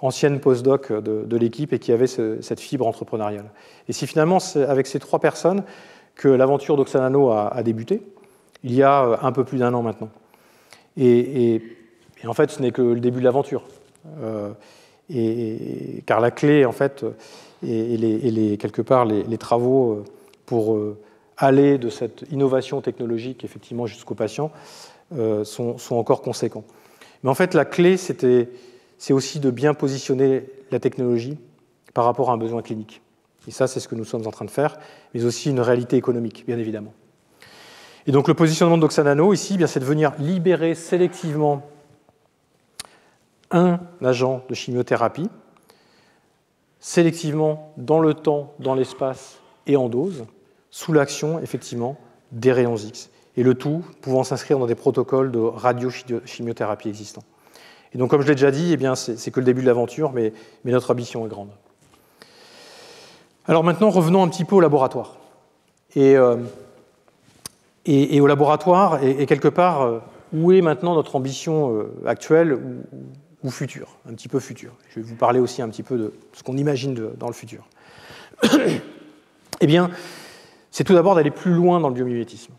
ancienne postdoc de l'équipe et qui avait cette fibre entrepreneuriale. Et c'est finalement avec ces trois personnes que l'aventure Doxanano a débuté, il y a un peu plus d'1 an maintenant. Et en fait, ce n'est que le début de l'aventure. Car la clé, en fait, quelque part, les travaux pour aller de cette innovation technologique, effectivement, jusqu'au patient, sont encore conséquents. Mais en fait, la clé, c'est aussi de bien positionner la technologie par rapport à un besoin clinique. Et ça, c'est ce que nous sommes en train de faire, mais aussi une réalité économique, bien évidemment. Et donc, le positionnement de Doxanano, ici, c'est de venir libérer sélectivement un agent de chimiothérapie, sélectivement dans le temps, dans l'espace et en dose, sous l'action, effectivement, des rayons X. Et le tout pouvant s'inscrire dans des protocoles de radiochimiothérapie existants. Et donc, comme je l'ai déjà dit, c'est que le début de l'aventure, mais notre ambition est grande. Alors maintenant, revenons un petit peu au laboratoire. Et au laboratoire, et quelque part, où est maintenant notre ambition actuelle ou future, un petit peu future. Je vais vous parler aussi un petit peu de ce qu'on imagine dans le futur. Eh bien, c'est tout d'abord d'aller plus loin dans le biomimétisme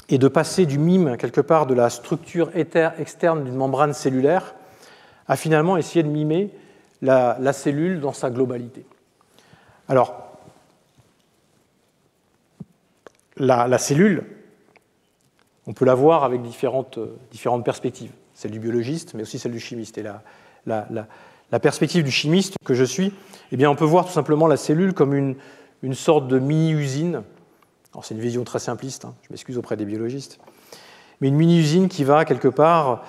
et de passer du mime, quelque part, de la structure externe d'une membrane cellulaire à finalement essayer de mimer la cellule dans sa globalité. Alors, la cellule, on peut la voir avec différentes perspectives, celle du biologiste, mais aussi celle du chimiste. Et la perspective du chimiste que je suis, on peut voir tout simplement la cellule comme une sorte de mini-usine. Alors c'est une vision très simpliste, je m'excuse auprès des biologistes, mais une mini-usine qui va quelque part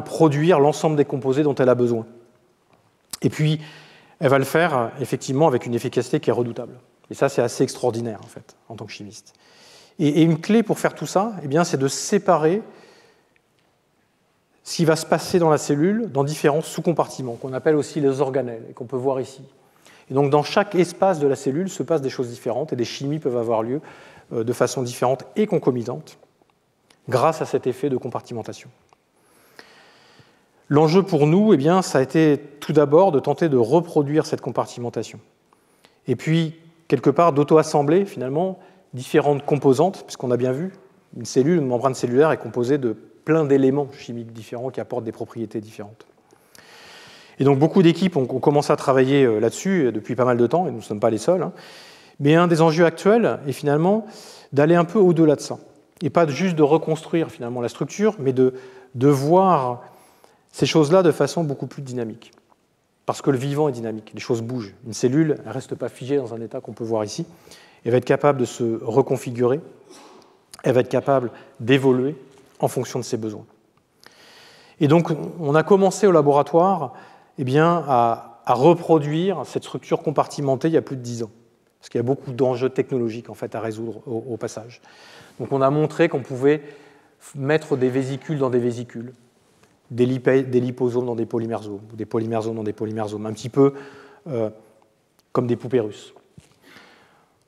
produire l'ensemble des composés dont elle a besoin. Et puis, elle va le faire effectivement avec une efficacité qui est redoutable. Et ça, c'est assez extraordinaire en fait, en tant que chimiste. Et une clé pour faire tout ça, c'est de séparer ce qui va se passer dans la cellule dans différents sous-compartiments, qu'on appelle aussi les organelles, et qu'on peut voir ici. Et donc dans chaque espace de la cellule se passent des choses différentes, et des chimies peuvent avoir lieu de façon différente et concomitante, grâce à cet effet de compartimentation. L'enjeu pour nous, eh bien, ça a été tout d'abord de tenter de reproduire cette compartimentation. Et puis, quelque part, d'auto-assembler, finalement, différentes composantes, puisqu'on a bien vu, une cellule, une membrane cellulaire est composée de plein d'éléments chimiques différents qui apportent des propriétés différentes. Et donc, beaucoup d'équipes ont commencé à travailler là-dessus depuis pas mal de temps, et nous ne sommes pas les seuls. Hein. Mais un des enjeux actuels est finalement d'aller un peu au-delà de ça. Et pas juste de reconstruire, finalement, la structure, mais de voir ces choses-là de façon beaucoup plus dynamique. Parce que le vivant est dynamique, les choses bougent. Une cellule, elle ne reste pas figée dans un état qu'on peut voir ici. Elle va être capable de se reconfigurer, elle va être capable d'évoluer en fonction de ses besoins. Et donc, on a commencé au laboratoire eh bien, à reproduire cette structure compartimentée il y a plus de 10 ans. Parce qu'il y a beaucoup d'enjeux technologiques en fait, à résoudre au passage. Donc, on a montré qu'on pouvait mettre des vésicules dans des vésicules, des liposomes dans des polymersomes, ou des polymersomes dans des polymersomes, un petit peu comme des poupées russes.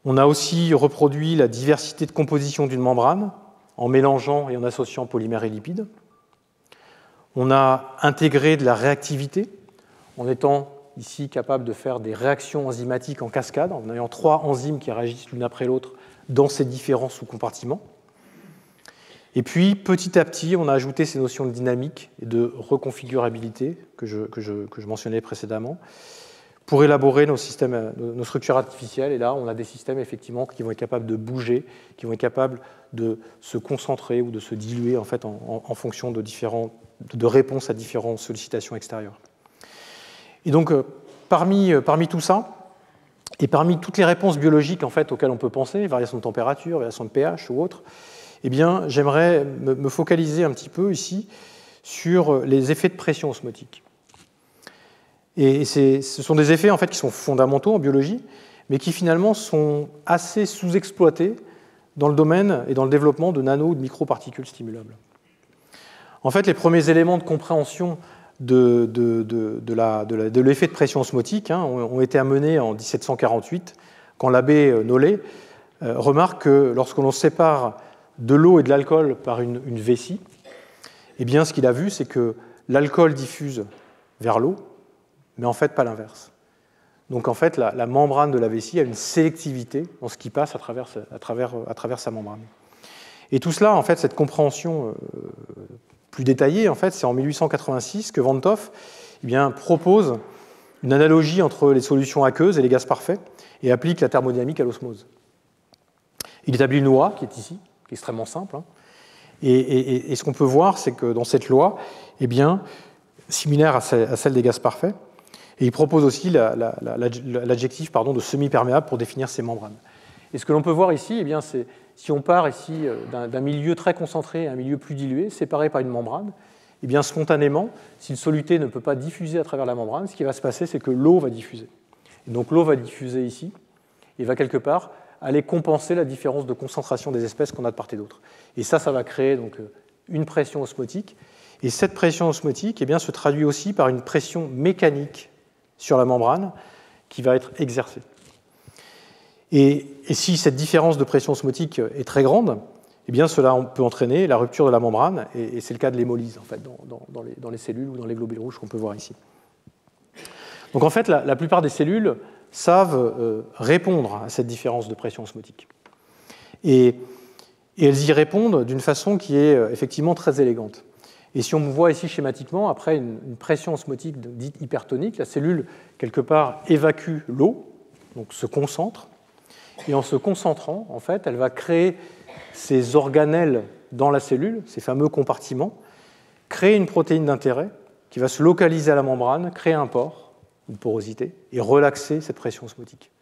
On a aussi reproduit la diversité de composition d'une membrane en mélangeant et en associant polymères et lipides. On a intégré de la réactivité en étant ici capable de faire des réactions enzymatiques en cascade, en ayant 3 enzymes qui réagissent l'une après l'autre dans ces différents sous-compartiments. Et puis, petit à petit, on a ajouté ces notions de dynamique et de reconfigurabilité que je mentionnais précédemment pour élaborer nos structures artificielles. Et là, on a des systèmes effectivement qui vont être capables de bouger, qui vont être capables de se concentrer ou de se diluer en fait, en fonction de réponses à différentes sollicitations extérieures. Et donc, parmi tout ça, et parmi toutes les réponses biologiques en fait, auxquelles on peut penser, variation de température, variation de pH ou autres, eh bien, j'aimerais me focaliser un petit peu ici sur les effets de pression osmotique. Et ce sont des effets en fait, qui sont fondamentaux en biologie, mais qui finalement sont assez sous-exploités dans le domaine et dans le développement de nano ou de microparticules stimulables. En fait, les premiers éléments de compréhension de l'effet de pression osmotique ont été amenés en 1748, quand l'abbé Nollet remarque que lorsque l'on sépare de l'eau et de l'alcool par une vessie, eh bien, ce qu'il a vu, c'est que l'alcool diffuse vers l'eau, mais en fait pas l'inverse. Donc en fait, la membrane de la vessie a une sélectivité dans ce qui passe à travers sa membrane. Et tout cela, en fait, cette compréhension plus détaillée, en fait, c'est en 1886 que Van 't Hoff propose une analogie entre les solutions aqueuses et les gaz parfaits et applique la thermodynamique à l'osmose. Il établit une loi qui est ici, qui est extrêmement simple. Et ce qu'on peut voir, c'est que dans cette loi, eh bien, similaire à celle des gaz parfaits, et il propose aussi l'adjectif de semi-perméable pour définir ces membranes. Et ce que l'on peut voir ici, eh bien, c'est si on part ici d'un milieu très concentré à un milieu plus dilué, séparé par une membrane, eh bien, spontanément, si le soluté ne peut pas diffuser à travers la membrane, ce qui va se passer, c'est que l'eau va diffuser. Et donc l'eau va diffuser ici, et va quelque part aller compenser la différence de concentration des espèces qu'on a de part et d'autre. Et ça va créer donc une pression osmotique. Et cette pression osmotique eh bien, se traduit aussi par une pression mécanique sur la membrane qui va être exercée. Et si cette différence de pression osmotique est très grande, eh bien, cela peut entraîner la rupture de la membrane, et c'est le cas de l'hémolyse en fait, dans les cellules ou dans les globules rouges qu'on peut voir ici. Donc en fait, la plupart des cellules savent répondre à cette différence de pression osmotique. Et elles y répondent d'une façon qui est effectivement très élégante. Et si on voit ici schématiquement, après une pression osmotique dite hypertonique, la cellule, quelque part, évacue l'eau, donc se concentre, et en se concentrant, en fait, elle va créer ces organelles dans la cellule, ces fameux compartiments, créer une protéine d'intérêt qui va se localiser à la membrane, créer un pore, une porosité, et relaxer cette pression osmotique.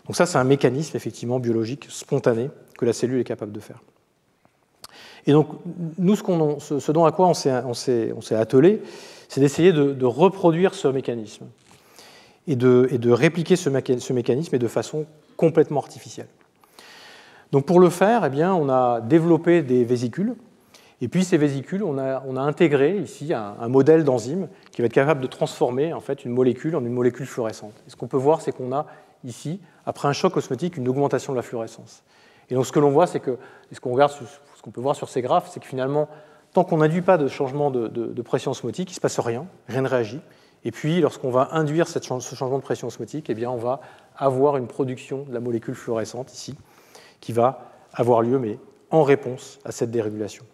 Donc ça, c'est un mécanisme effectivement biologique spontané que la cellule est capable de faire. Et donc, nous, ce dont à quoi on s'est attelé, c'est d'essayer de reproduire ce mécanisme et de répliquer ce mécanisme, et de façon complètement artificielle. Donc, pour le faire, eh bien, on a développé des vésicules, Et puis ces vésicules, on a intégré ici un modèle d'enzyme qui va être capable de transformer en fait une molécule en une molécule fluorescente. Et ce qu'on peut voir, c'est qu'on a ici, après un choc osmotique, une augmentation de la fluorescence. Et donc ce que l'on voit, c'est que, et ce qu'on peut voir sur ces graphes, c'est que finalement, tant qu'on n'induit pas de changement de pression osmotique, il ne se passe rien, rien ne réagit. Et puis, lorsqu'on va induire ce changement de pression osmotique, eh bien, on va avoir une production de la molécule fluorescente ici, qui va avoir lieu, mais en réponse à cette dérégulation.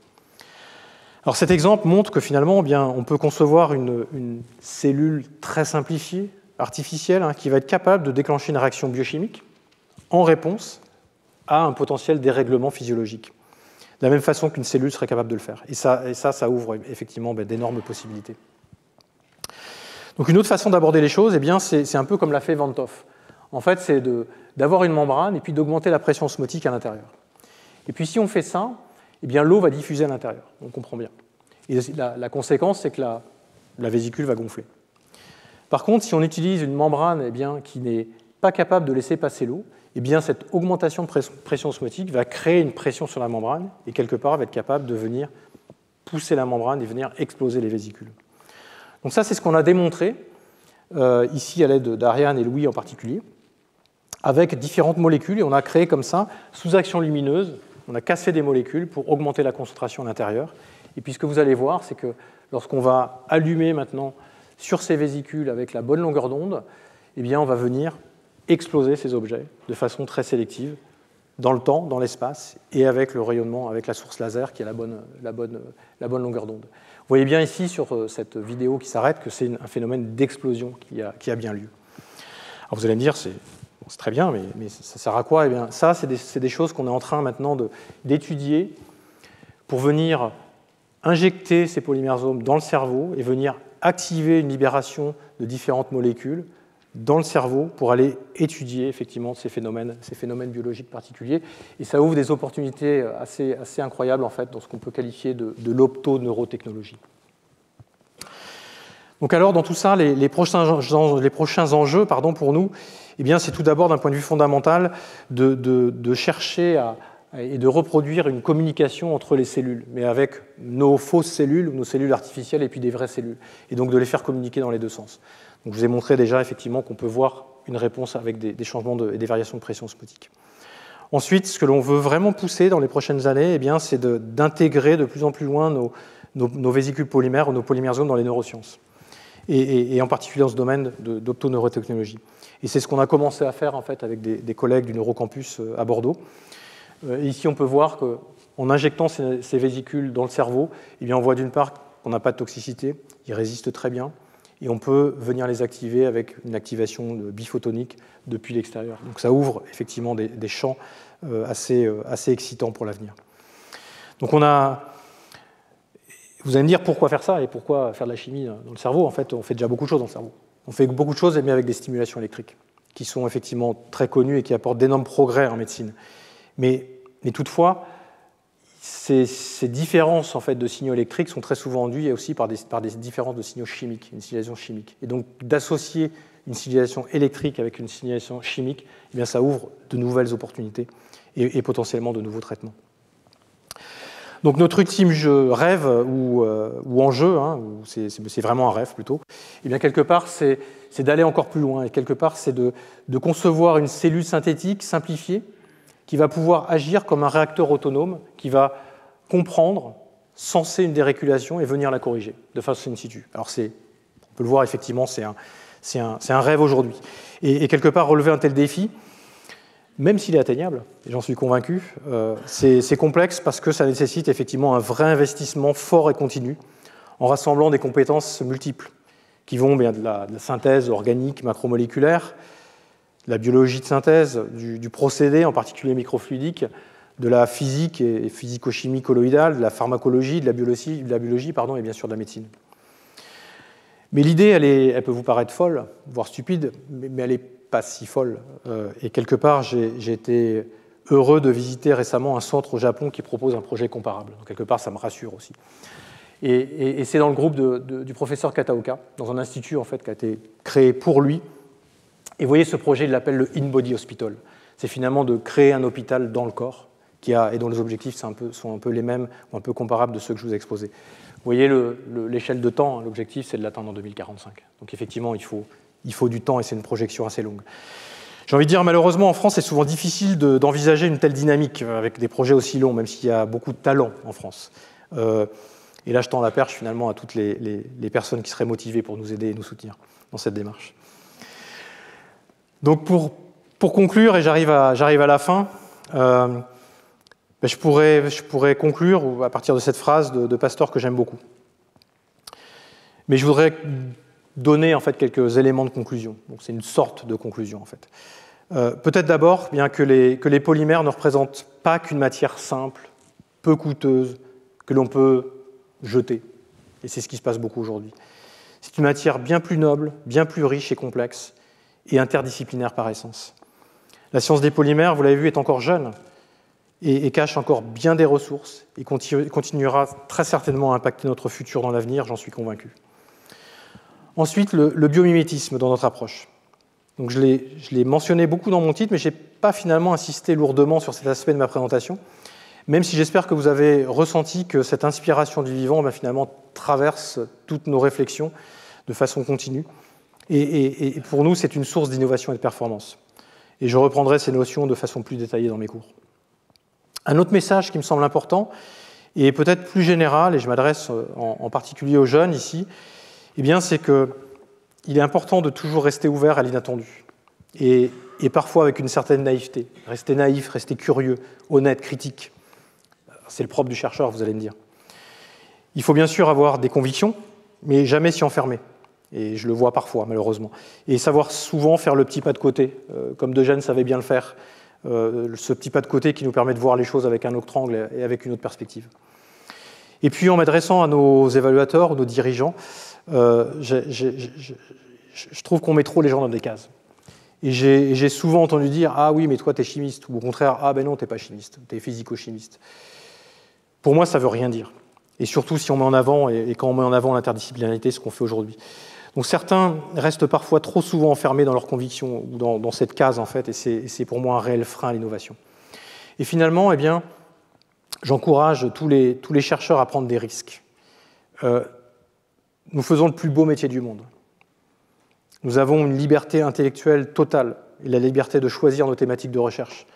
Alors cet exemple montre que finalement, eh bien, on peut concevoir une cellule très simplifiée, artificielle, qui va être capable de déclencher une réaction biochimique en réponse à un potentiel dérèglement physiologique, de la même façon qu'une cellule serait capable de le faire. Et ça ouvre effectivement d'énormes possibilités. Donc une autre façon d'aborder les choses, eh bien, c'est un peu comme l'a fait Van 't Hoff. En fait, c'est d'avoir une membrane et puis d'augmenter la pression osmotique à l'intérieur. Et puis si on fait ça, eh bien, l'eau va diffuser à l'intérieur, on comprend bien. Et la conséquence, c'est que la vésicule va gonfler. Par contre, si on utilise une membrane eh bien, qui n'est pas capable de laisser passer l'eau, eh bien, cette augmentation de pression osmotique va créer une pression sur la membrane et quelque part va être capable de venir pousser la membrane et venir exploser les vésicules. Donc ça, c'est ce qu'on a démontré ici à l'aide d'Ariane et Louis en particulier, avec différentes molécules, et on a créé comme ça, sous action lumineuse, on a cassé des molécules pour augmenter la concentration à l'intérieur. Et puis ce que vous allez voir, c'est que lorsqu'on va allumer maintenant sur ces vésicules avec la bonne longueur d'onde, eh bien, on va venir exploser ces objets de façon très sélective, dans le temps, dans l'espace, et avec le rayonnement, avec la source laser qui est la bonne longueur d'onde. Vous voyez bien ici sur cette vidéo qui s'arrête que c'est un phénomène d'explosion qui a bien lieu. Alors vous allez me dire, c'est très bien, mais ça sert à quoi? Eh bien, ça, c'est des choses qu'on est en train maintenant d'étudier pour venir injecter ces polymérsomes dans le cerveau et venir activer une libération de différentes molécules dans le cerveau pour aller étudier effectivement ces phénomènes biologiques particuliers. Et ça ouvre des opportunités assez incroyables en fait, dans ce qu'on peut qualifier de l'optoneurotechnologie. Donc alors, dans tout ça, les prochains enjeux pour nous, eh bien, c'est tout d'abord d'un point de vue fondamental de chercher et de reproduire une communication entre les cellules, mais avec nos fausses cellules, nos cellules artificielles et puis des vraies cellules, et donc de les faire communiquer dans les deux sens. Donc, je vous ai montré déjà effectivement qu'on peut voir une réponse avec des changements et des variations de pression osmotique. Ensuite, ce que l'on veut vraiment pousser dans les prochaines années, eh bien, c'est d'intégrer de plus en plus loin nos vésicules polymères ou nos polymérsomes dans les neurosciences, et en particulier dans ce domaine d'optoneurotechnologie. Et c'est ce qu'on a commencé à faire en fait, avec des collègues du Neurocampus à Bordeaux. Et ici, on peut voir qu'en injectant ces vésicules dans le cerveau, eh bien, on voit d'une part qu'on n'a pas de toxicité, ils résistent très bien, et on peut venir les activer avec une activation biphotonique depuis l'extérieur. Donc ça ouvre effectivement des champs assez excitants pour l'avenir. Donc vous allez me dire pourquoi faire ça et pourquoi faire de la chimie dans le cerveau. En fait, on fait déjà beaucoup de choses dans le cerveau. On fait beaucoup de choses mais avec des stimulations électriques qui sont effectivement très connues et qui apportent d'énormes progrès en médecine. Mais toutefois, ces différences en fait, de signaux électriques sont très souvent induites aussi par des différences de signaux chimiques, une signalisation chimique. Et donc, d'associer une signalisation électrique avec une signalisation chimique, eh bien, ça ouvre de nouvelles opportunités et potentiellement de nouveaux traitements. Donc, notre ultime rêve ou enjeu, c'est vraiment un rêve plutôt, eh bien, quelque part, c'est d'aller encore plus loin. Et quelque part, c'est de concevoir une cellule synthétique simplifiée qui va pouvoir agir comme un réacteur autonome, qui va comprendre, senser une dérégulation et venir la corriger de façon in situ. Alors on peut le voir effectivement, c'est un rêve aujourd'hui. Et quelque part, relever un tel défi, même s'il est atteignable, et j'en suis convaincu, c'est complexe parce que ça nécessite effectivement un vrai investissement fort et continu, en rassemblant des compétences multiples, qui vont bien de la synthèse organique macromoléculaire, la biologie de synthèse, du procédé, en particulier microfluidique, de la physique et physico-chimie colloïdale, de la pharmacologie, de la biologie et bien sûr de la médecine. Mais l'idée, elle peut vous paraître folle, voire stupide, mais elle n'est pas si folle. Et quelque part, j'ai été heureux de visiter récemment un centre au Japon qui propose un projet comparable. Donc, quelque part, ça me rassure aussi. Et c'est dans le groupe du professeur Kataoka, dans un institut en fait, qui a été créé pour lui. Et vous voyez, ce projet, il l'appelle le In-Body Hospital. C'est finalement de créer un hôpital dans le corps et dont les objectifs sont un peu les mêmes ou un peu comparables de ceux que je vous ai exposés. Vous voyez l'échelle de temps, l'objectif c'est de l'atteindre en 2045. Donc effectivement, il faut du temps et c'est une projection assez longue. J'ai envie de dire, malheureusement, en France, c'est souvent difficile d'envisager une telle dynamique avec des projets aussi longs, même s'il y a beaucoup de talent en France. Et là, je tends la perche finalement à toutes les personnes qui seraient motivées pour nous aider et nous soutenir dans cette démarche. Donc pour conclure, et j'arrive à la fin, je pourrais conclure à partir de cette phrase de Pasteur que j'aime beaucoup. Mais je voudrais donner en fait quelques éléments de conclusion. Donc c'est une sorte de conclusion en fait. Peut-être d'abord, bien que les polymères ne représentent pas qu'une matière simple, peu coûteuse, que l'on peut jeter. Et c'est ce qui se passe beaucoup aujourd'hui. C'est une matière bien plus noble, bien plus riche et complexe, et interdisciplinaire par essence. La science des polymères, vous l'avez vu, est encore jeune et cache encore bien des ressources et continuera très certainement à impacter notre futur dans l'avenir, j'en suis convaincu. Ensuite, le biomimétisme dans notre approche. Donc, je l'ai mentionné beaucoup dans mon titre, mais je n'ai pas finalement insisté lourdement sur cet aspect de ma présentation, même si j'espère que vous avez ressenti que cette inspiration du vivant finalement traverse toutes nos réflexions de façon continue. Et pour nous, c'est une source d'innovation et de performance. Et je reprendrai ces notions de façon plus détaillée dans mes cours. Un autre message qui me semble important, et peut-être plus général, et je m'adresse en particulier aux jeunes ici, eh bien, c'est qu'il est important de toujours rester ouvert à l'inattendu. Et parfois avec une certaine naïveté. Rester naïf, rester curieux, honnête, critique. C'est le propre du chercheur, vous allez me dire. Il faut bien sûr avoir des convictions, mais jamais s'y enfermer. Et je le vois parfois, malheureusement. Et savoir souvent faire le petit pas de côté, comme De Gennes savait bien le faire, ce petit pas de côté qui nous permet de voir les choses avec un autre angle et avec une autre perspective. Et puis, en m'adressant à nos évaluateurs, nos dirigeants, je trouve qu'on met trop les gens dans des cases. Et j'ai souvent entendu dire « Ah oui, mais toi, tu es chimiste », ou au contraire « Ah ben non, tu n'es pas chimiste, tu es physico-chimiste ». Pour moi, ça ne veut rien dire. Et surtout si on met en avant, et quand on met en avant l'interdisciplinarité, ce qu'on fait aujourd'hui. Donc certains restent parfois trop souvent enfermés dans leurs convictions, ou dans cette case, en fait, et c'est pour moi un réel frein à l'innovation. Et finalement, eh bien, j'encourage tous les chercheurs à prendre des risques. Nous faisons le plus beau métier du monde. Nous avons une liberté intellectuelle totale, et la liberté de choisir nos thématiques de recherche.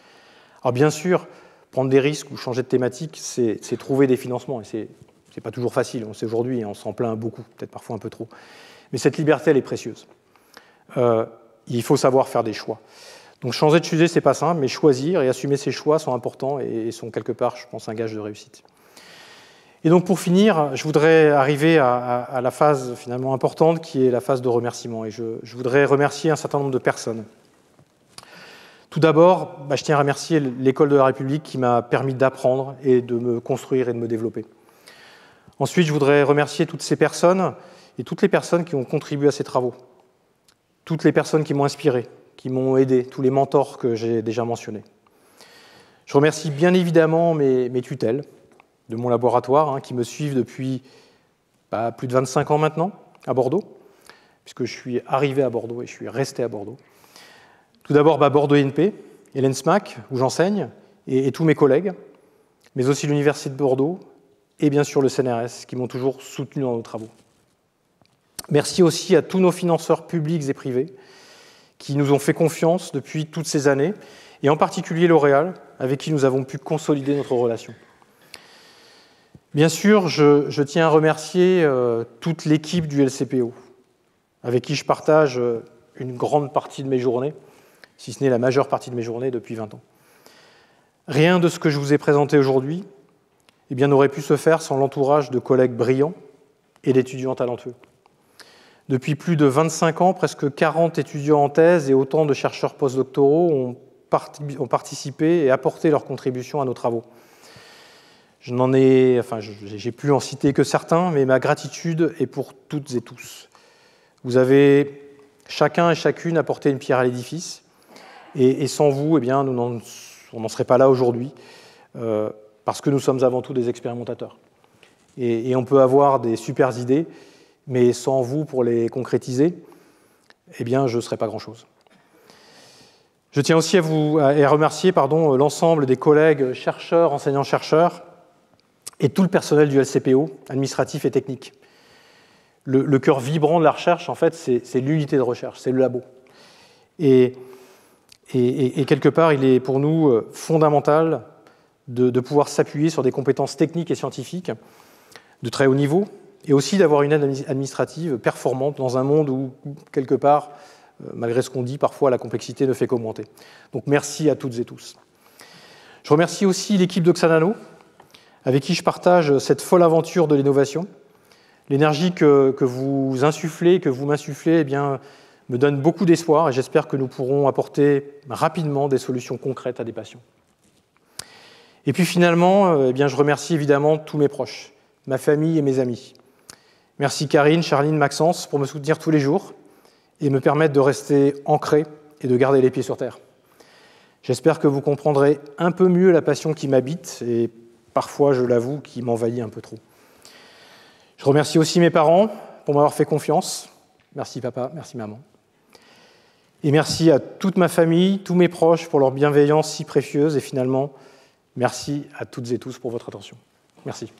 Alors bien sûr, prendre des risques ou changer de thématique, c'est trouver des financements, et c'est pas toujours facile, on sait aujourd'hui, et on s'en plaint beaucoup, peut-être parfois un peu trop. Mais cette liberté, elle est précieuse. Il faut savoir faire des choix. Donc changer de sujet, c'est pas simple, mais choisir et assumer ses choix sont importants et sont quelque part, je pense, un gage de réussite. Et donc pour finir, je voudrais arriver à la phase finalement importante, qui est la phase de remerciement. Et je voudrais remercier un certain nombre de personnes. Tout d'abord, je tiens à remercier l'École de la République qui m'a permis d'apprendre et de me construire et de me développer. Ensuite, je voudrais remercier toutes ces personnes et toutes les personnes qui ont contribué à ces travaux. Toutes les personnes qui m'ont inspiré, qui m'ont aidé, tous les mentors que j'ai déjà mentionnés. Je remercie bien évidemment mes tutelles de mon laboratoire, qui me suivent depuis plus de 25 ans maintenant, à Bordeaux, puisque je suis arrivé à Bordeaux et je suis resté à Bordeaux. Tout d'abord, Bordeaux INP, et l'ENSMAC, où j'enseigne, et tous mes collègues, mais aussi l'Université de Bordeaux, et bien sûr le CNRS, qui m'ont toujours soutenu dans nos travaux. Merci aussi à tous nos financeurs publics et privés, qui nous ont fait confiance depuis toutes ces années, et en particulier L'Oréal, avec qui nous avons pu consolider notre relation. Bien sûr, je tiens à remercier toute l'équipe du LCPO, avec qui je partage une grande partie de mes journées, si ce n'est la majeure partie de mes journées depuis 20 ans. Rien de ce que je vous ai présenté aujourd'hui n'aurait pu se faire sans l'entourage de collègues brillants et d'étudiants talentueux. Depuis plus de 25 ans, presque 40 étudiants en thèse et autant de chercheurs postdoctoraux ont participé et apporté leur contribution à nos travaux. J'ai pu en citer que certains, mais ma gratitude est pour toutes et tous. Vous avez chacun et chacune apporté une pierre à l'édifice, et sans vous, on n'en serait pas là aujourd'hui, parce que nous sommes avant tout des expérimentateurs. Et on peut avoir des super idées, mais sans vous pour les concrétiser, je ne serais pas grand-chose. Je tiens aussi à remercier l'ensemble des collègues chercheurs, enseignants-chercheurs et tout le personnel du LCPO, administratif et technique. Le cœur vibrant de la recherche, en fait, c'est l'unité de recherche, c'est le labo. Et quelque part, il est pour nous fondamental de pouvoir s'appuyer sur des compétences techniques et scientifiques de très haut niveau, et aussi d'avoir une aide administrative performante dans un monde où, quelque part, malgré ce qu'on dit, parfois la complexité ne fait qu'augmenter. Donc merci à toutes et tous. Je remercie aussi l'équipe d'Oxanano, avec qui je partage cette folle aventure de l'innovation. L'énergie que vous insufflez, que vous m'insufflez, eh bien, me donne beaucoup d'espoir, et j'espère que nous pourrons apporter rapidement des solutions concrètes à des patients. Et puis finalement, eh bien, je remercie évidemment tous mes proches, ma famille et mes amis. Merci Karine, Charline, Maxence pour me soutenir tous les jours et me permettre de rester ancré et de garder les pieds sur terre. J'espère que vous comprendrez un peu mieux la passion qui m'habite et parfois, je l'avoue, qui m'envahit un peu trop. Je remercie aussi mes parents pour m'avoir fait confiance. Merci papa, merci maman. Et merci à toute ma famille, tous mes proches pour leur bienveillance si précieuse. Et finalement, merci à toutes et tous pour votre attention. Merci.